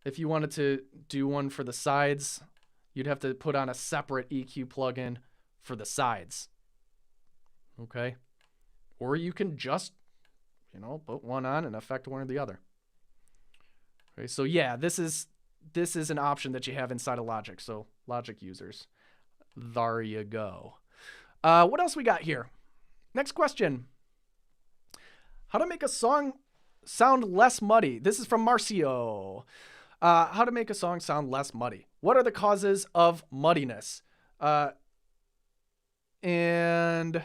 if you wanted to do one for the sides, you'd have to put on a separate EQ plugin for the sides. Okay? Or you can just, put one on and affect one or the other. Okay, so yeah, this is an option that you have inside of Logic. So Logic users, there you go. What else we got here? Next question. How to make a song sound less muddy? This is from Marcio. How to make a song sound less muddy. What are the causes of muddiness? And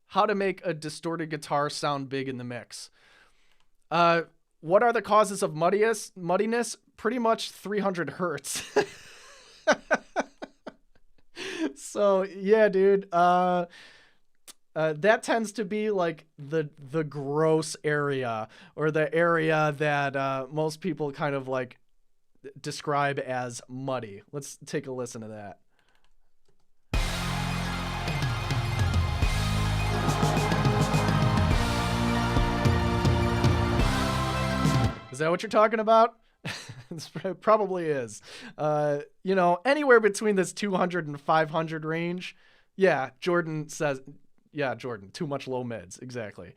how to make a distorted guitar sound big in the mix. What are the causes of muddiness? Pretty much 300 hertz. So yeah, dude. That tends to be like the gross area, or the area that most people kind of like describe as muddy. Let's take a listen to that. Is that what you're talking about? It probably is. Anywhere between this 200 and 500 range. Yeah, Jordan says, Jordan, too much low mids. Exactly.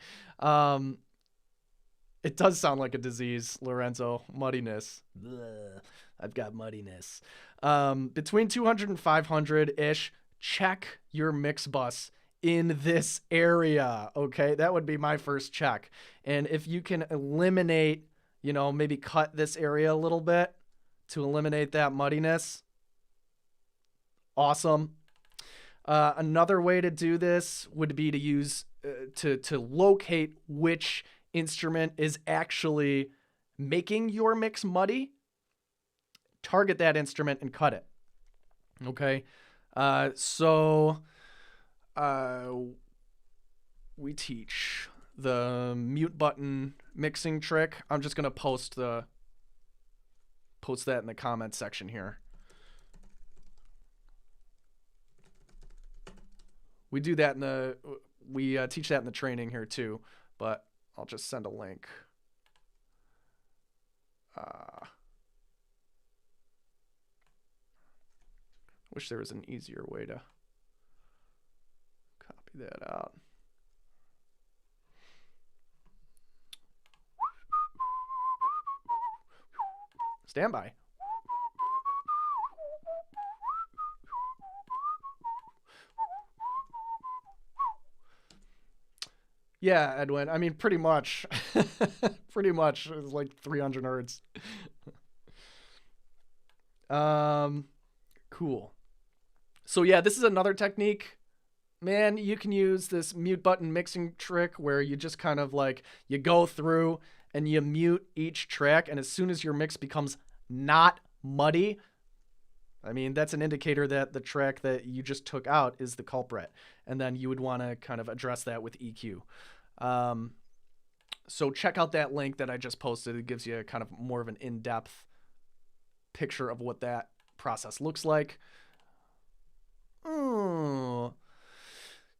It does sound like a disease, Lorenzo. Muddiness. Blech, I've got muddiness. Between 200 and 500-ish, check your mix bus in this area, okay? That would be my first check. And if you can eliminate, maybe cut this area a little bit to eliminate that muddiness, awesome. Another way to do this would be to use, to locate which instrument is actually making your mix muddy. Target that instrument and cut it. Okay. We teach the mute button mixing trick. I'm just going to post that in the comments section here. We do that we teach that in the training here too, but I'll just send a link. Wish there was an easier way to copy that out. Stand by. Yeah, Edwin. I mean, pretty much. Pretty much. It's like 300 hertz. Cool. So yeah, this is another technique. Man, you can use this mute button mixing trick where you just kind of like, you go through and you mute each track, and as soon as your mix becomes not muddy, I mean, that's an indicator that the track that you just took out is the culprit. And then you would want to kind of address that with EQ. So check out that link that I just posted. It gives you a kind of more of an in-depth picture of what that process looks like.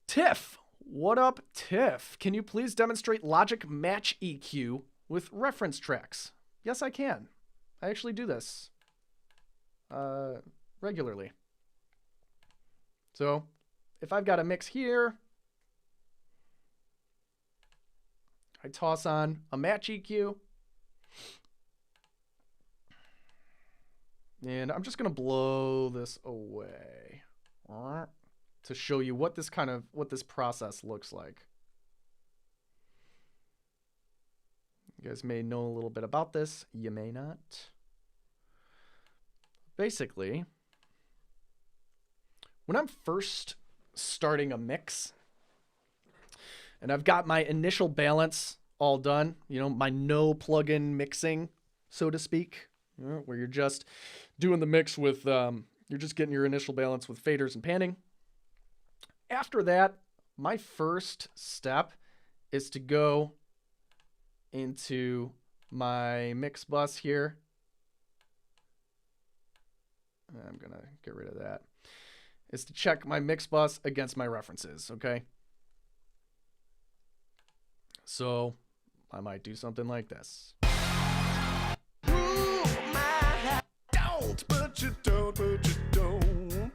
Tiff. What up, Tiff? Can you please demonstrate Logic Match EQ with reference tracks? Yes, I can. I actually do this regularly. So if I've got a mix here, I toss on a match EQ, and I'm just going to blow this away to show you what this process looks like. You guys may know a little bit about this. You may not. Basically, when I'm first starting a mix and I've got my initial balance all done, my no plugin mixing, so to speak, where you're just doing the mix with, you're just getting your initial balance with faders and panning. After that, my first step is to go into my mix bus here. I'm going to get rid of that. Is to check my mix bus against my references, okay? So I might do something like this. Ooh, my, don't, but you don't, but you don't.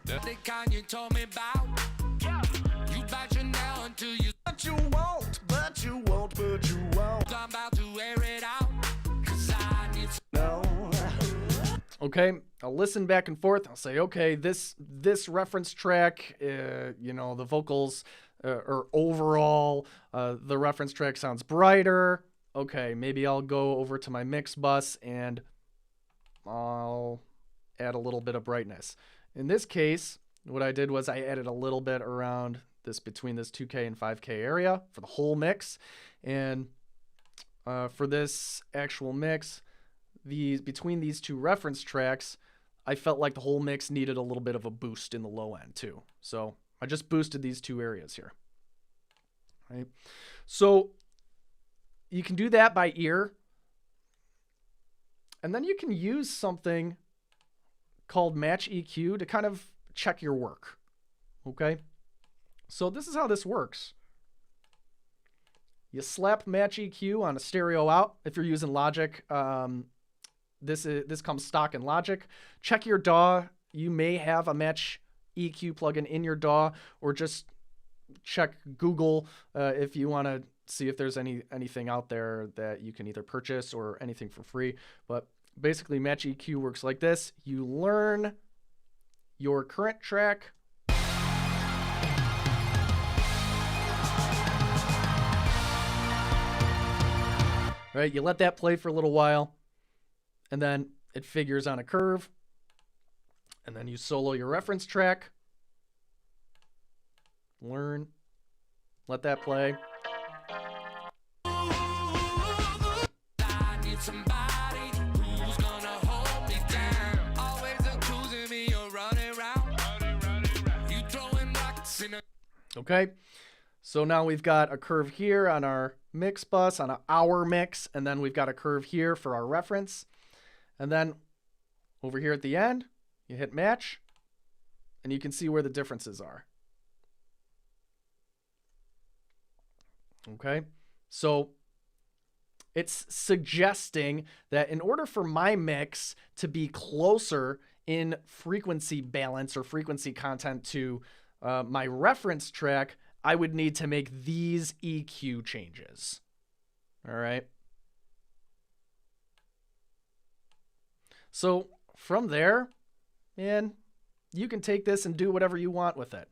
The kind you told me about. You bite your nail until you. But you won't, but you won't, but you won't. I'm about to air it out. 'Cause I need No. Okay, I'll listen back and forth. I'll say, okay, this reference track, you know, the vocals or overall, the reference track sounds brighter. Okay, maybe I'll go over to my mix bus and I'll add a little bit of brightness. In this case, what I did was I added a little bit around this between this 2K and 5K area for the whole mix. And for this actual mix, between these two reference tracks, I felt like the whole mix needed a little bit of a boost in the low end too. So I just boosted these two areas here. Right. So you can do that by ear. And then you can use something called Match EQ to kind of check your work. Okay. So this is how this works. You slap Match EQ on a stereo out if you're using Logic. This comes stock in Logic. Check your DAW. You may have a Match EQ plugin in your DAW, or just check Google if you want to see if there's anything out there that you can either purchase or anything for free. But basically, Match EQ works like this. You learn your current track. Right, you let that play for a little while, and then it figures on a curve, and then you solo your reference track, learn, let that play. I need somebody who's gonna hold me down. Always accusing me of running around. You throwing rocks in a. Okay, so now we've got a curve here on our mix bus, on our mix, and then we've got a curve here for our reference. And then over here at the end, you hit match, and you can see where the differences are. Okay, so it's suggesting that in order for my mix to be closer in frequency balance or frequency content to my reference track, I would need to make these EQ changes. All right. So from there, man, you can take this and do whatever you want with it.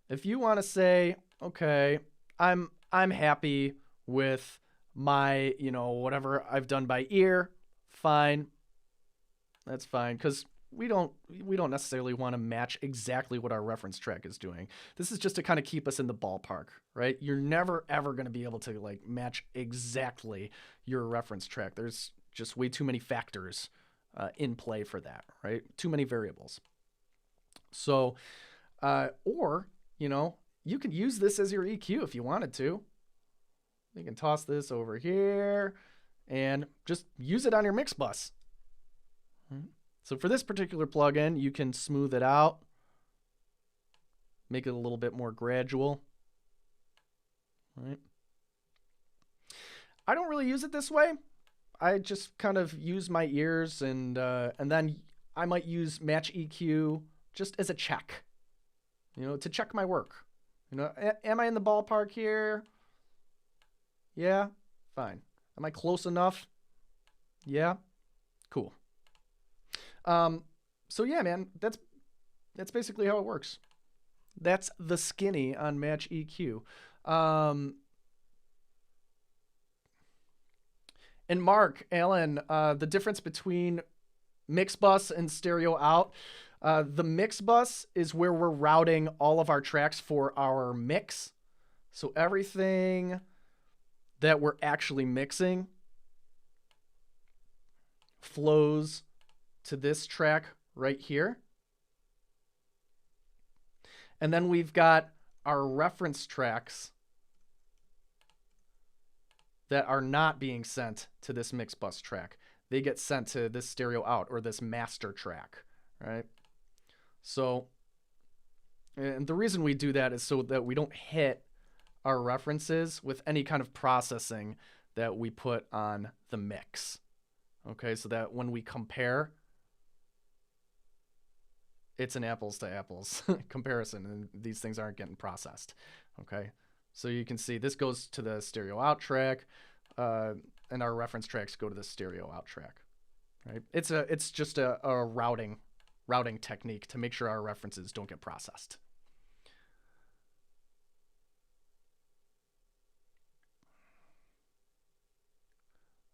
If you want to say, okay, I'm happy with my, you know, whatever I've done by ear, fine. That's fine, because we don't necessarily want to match exactly what our reference track is doing. This is just to kind of keep us in the ballpark, right? You're never ever going to be able to like match exactly your reference track. There's just way too many factors in play for that, right? Too many variables. So, or, you know, you could use this as your EQ if you wanted to. You can toss this over here and just use it on your mix bus. So for this particular plugin, you can smooth it out, make it a little bit more gradual. Right. I don't really use it this way. I just kind of use my ears, and then I might use Match EQ just as a check, you know, to check my work. You know, am I in the ballpark here? Yeah, fine. Am I close enough? Yeah, cool. So yeah, man, that's basically how it works. That's the skinny on Match EQ. And Mark, Alan, the difference between mix bus and stereo out. The mix bus is where we're routing all of our tracks for our mix. So everything that we're actually mixing flows to this track right here. And then we've got our reference tracks that are not being sent to this mix bus track. They get sent to this stereo out or this master track, right? So, and the reason we do that is so that we don't hit our references with any kind of processing that we put on the mix. Okay, so that when we compare, it's an apples to apples comparison, and these things aren't getting processed. Okay, so you can see this goes to the stereo out track, and our reference tracks go to the stereo out track. Right? It's just a routing technique to make sure our references don't get processed.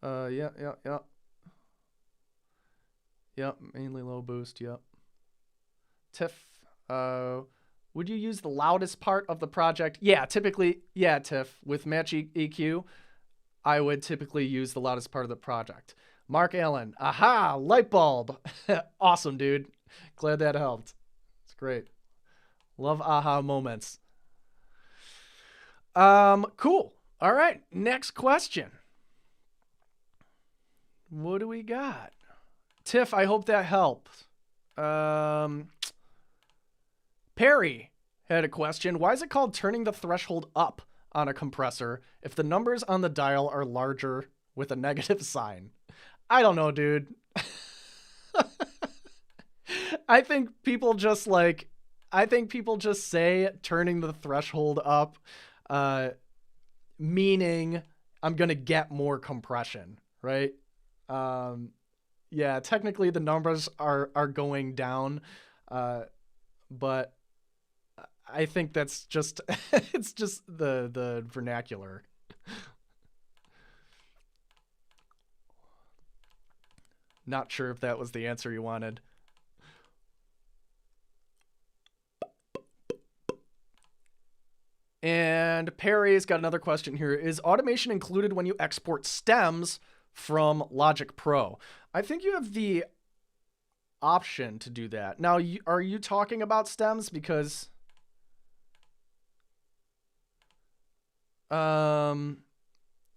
Yeah. Yep, mainly low boost, yep. Tiff, would you use the loudest part of the project? Yeah, typically, yeah, Tiff. With Match EQ, I would typically use the loudest part of the project. Mark Allen, aha, light bulb. Awesome, dude. Glad that helped. It's great. Love aha moments. Cool. All right, next question. What do we got? Tiff, I hope that helped. Perry had a question. Why is it called turning the threshold up on a compressor if the numbers on the dial are larger with a negative sign? I don't know, dude. I think people just say turning the threshold up, meaning I'm going to get more compression, right? Yeah, technically the numbers are going down, but I think that's just it's just the vernacular. Not sure if that was the answer you wanted. And Perry's got another question here. Is automation included when you export stems from Logic Pro? I think you have the option to do that. Now, are you talking about stems? Because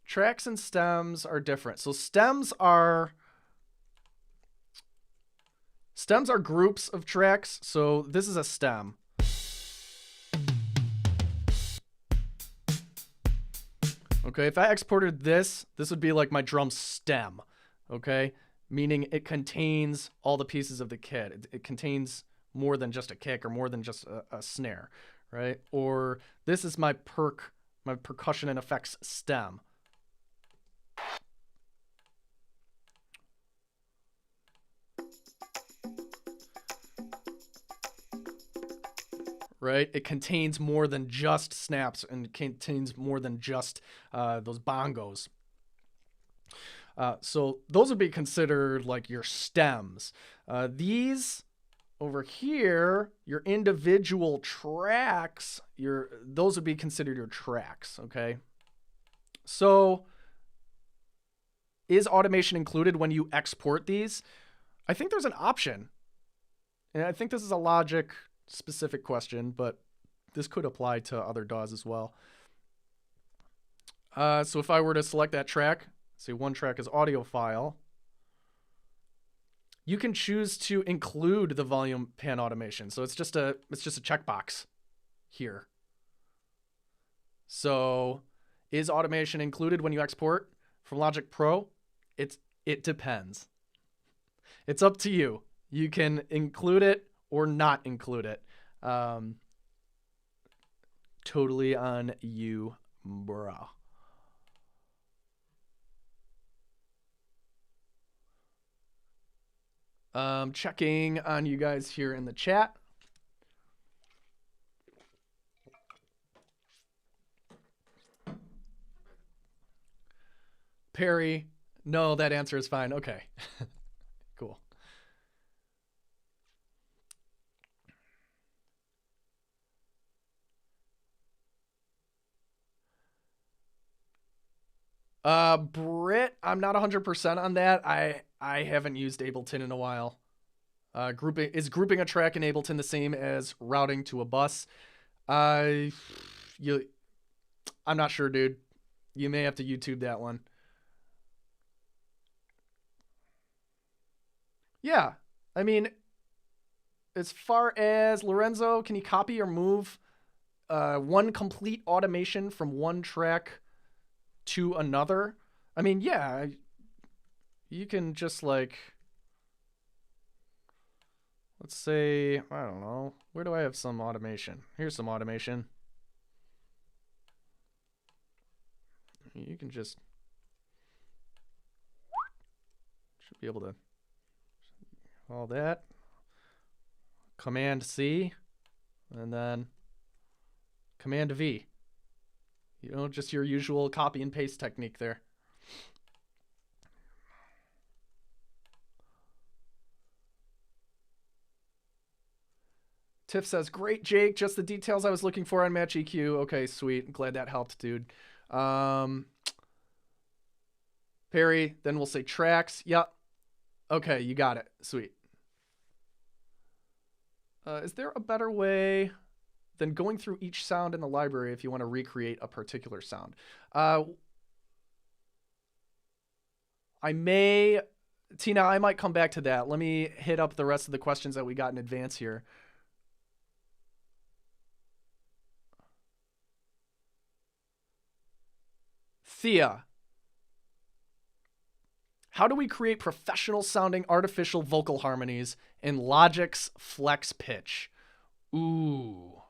tracks and stems are different. So stems are groups of tracks. So this is a stem. Okay, if I exported this would be like my drum stem, okay? Meaning it contains all the pieces of the kit. It contains more than just a kick or more than just a snare, right? Or this is my percussion and effects stem. Right? It contains more than just snaps, and it contains more than just those bongos. So those would be considered like your stems. These over here, your individual tracks, those would be considered your tracks, okay? So is automation included when you export these? I think there's an option. And I think this is a Logic specific question, but this could apply to other DAWs as well. So if I were to select that track, say one track is audio file, you can choose to include the volume pan automation. So it's just a checkbox here. So is automation included when you export from Logic Pro? It depends. It's up to you. You can include it or not include it. Totally on you, bruh. Checking on you guys here in the chat. Perry, no, that answer is fine. Okay. Cool. Britt, I'm not 100% on that. I haven't used Ableton in a while. Is grouping a track in Ableton the same as routing to a bus? I'm not sure, dude. You may have to YouTube that one. Yeah, I mean, as far as Lorenzo, can you copy or move one complete automation from one track to another. I mean, yeah, you can just like, let's say, I don't know, where do I have some automation? Here's some automation. You can just, should be able to, all that, Command C, and then Command V. You know, just your usual copy and paste technique there. Tiff says, great, Jake. Just the details I was looking for on Match EQ. Okay, sweet. Glad that helped, dude. Perry, then we'll say tracks. Yep. Okay, you got it. Sweet. Is there a better way than going through each sound in the library if you want to recreate a particular sound? Tina, I might come back to that. Let me hit up the rest of the questions that we got in advance here. Thea, how do we create professional sounding artificial vocal harmonies in Logic's Flex Pitch? Ooh.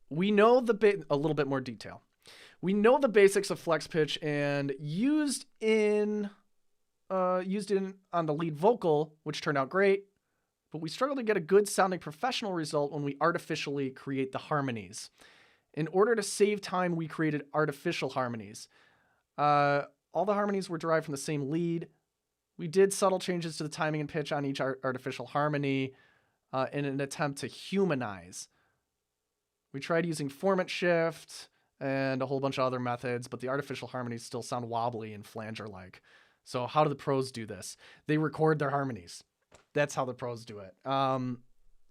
We know a little bit more detail. We know the basics of Flex Pitch, and used on the lead vocal, which turned out great, but we struggle to get a good sounding professional result when we artificially create the harmonies. In order to save time, we created artificial harmonies. All the harmonies were derived from the same lead. We did subtle changes to the timing and pitch on each artificial harmony in an attempt to humanize. We tried using formant shift and a whole bunch of other methods, but the artificial harmonies still sound wobbly and flanger-like. So how do the pros do this? They record their harmonies. That's how the pros do it.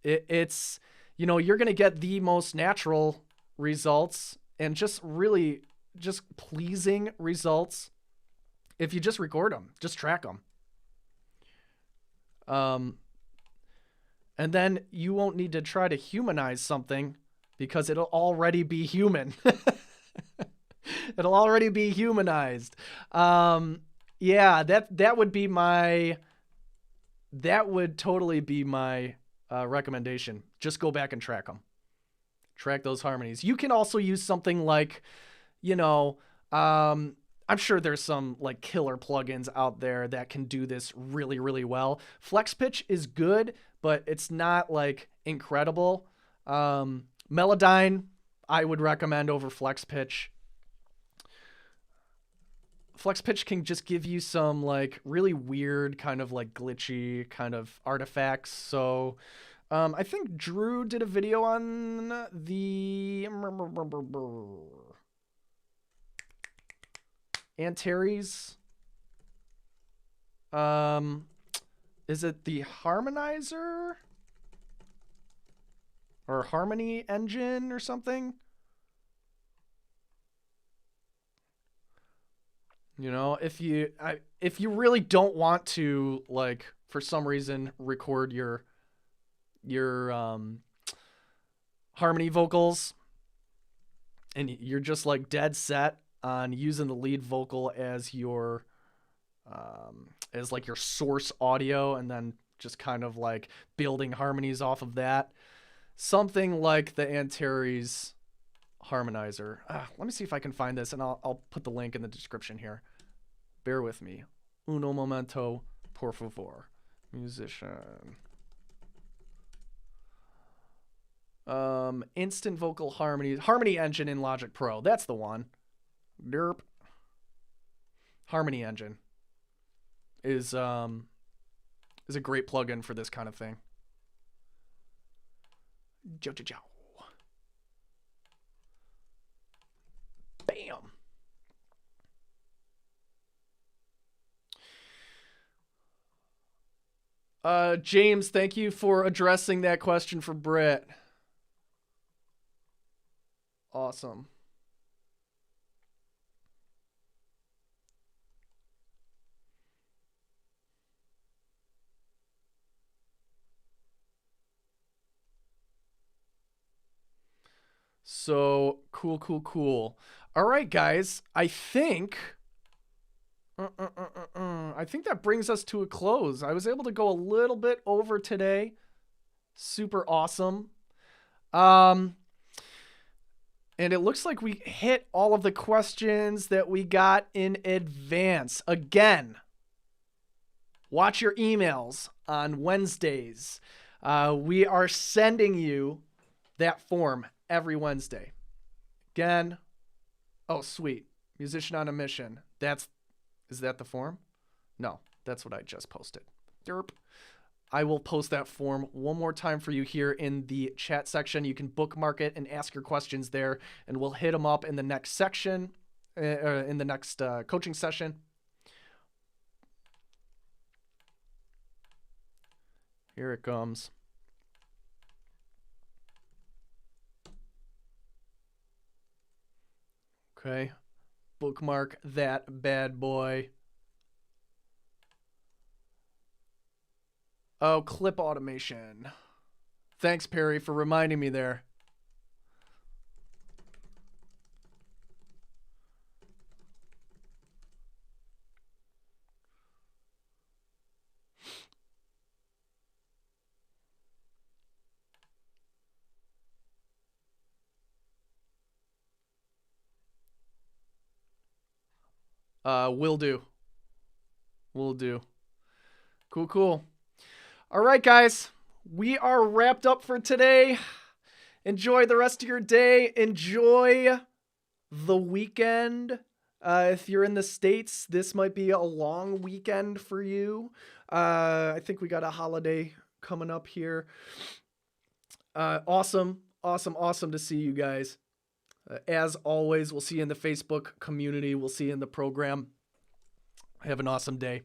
It's, you know, you're going to get the most natural results and just really just pleasing results if you just record them, just track them. And then you won't need to try to humanize something because it'll already be human. It'll already be humanized. Yeah, that would totally be my recommendation. Just go back and track them. Track those harmonies. You can also use something like, you know, I'm sure there's some like killer plugins out there that can do this really, really well. Flex Pitch is good, but it's not like incredible. Melodyne, I would recommend over Flex Pitch. Flex Pitch can just give you some like really weird kind of like glitchy kind of artifacts. So I think Drew did a video on the Antares. Is it the Harmonizer? Or Harmony Engine or something? You know, if you really don't want to, like, for some reason record your harmony vocals and you're just like dead set on using the lead vocal as your as like your source audio and then just kind of like building harmonies off of that, something like the Antares Harmonizer. Let me see if I can find this, and I'll put the link in the description here. Bear with me. Uno momento, por favor. Musician. Instant vocal harmonies. Harmony Engine in Logic Pro. That's the one. Derp. Harmony Engine is a great plugin for this kind of thing. Jow, jow, jow. Bam. James, thank you for addressing that question for Britt. Awesome. So cool. All right, guys. I think that brings us to a close. I was able to go a little bit over today. Super awesome. And it looks like we hit all of the questions that we got in advance. Again, watch your emails on Wednesdays. We are sending you that form every Wednesday. Again, oh, sweet. Musician on a Mission. Is that the form? No, that's what I just posted. Derp. I will post that form one more time for you here in the chat section. You can bookmark it and ask your questions there, and we'll hit them up in the next section, in the next coaching session. Here it comes. Okay. Bookmark that bad boy. Oh, clip automation. Thanks, Perry, for reminding me there. Will do. Cool. All right, guys. We are wrapped up for today. Enjoy the rest of your day. Enjoy the weekend. If you're in the States, this might be a long weekend for you. I think we got a holiday coming up here. Awesome to see you guys. As always, we'll see you in the Facebook community. We'll see you in the program. Have an awesome day.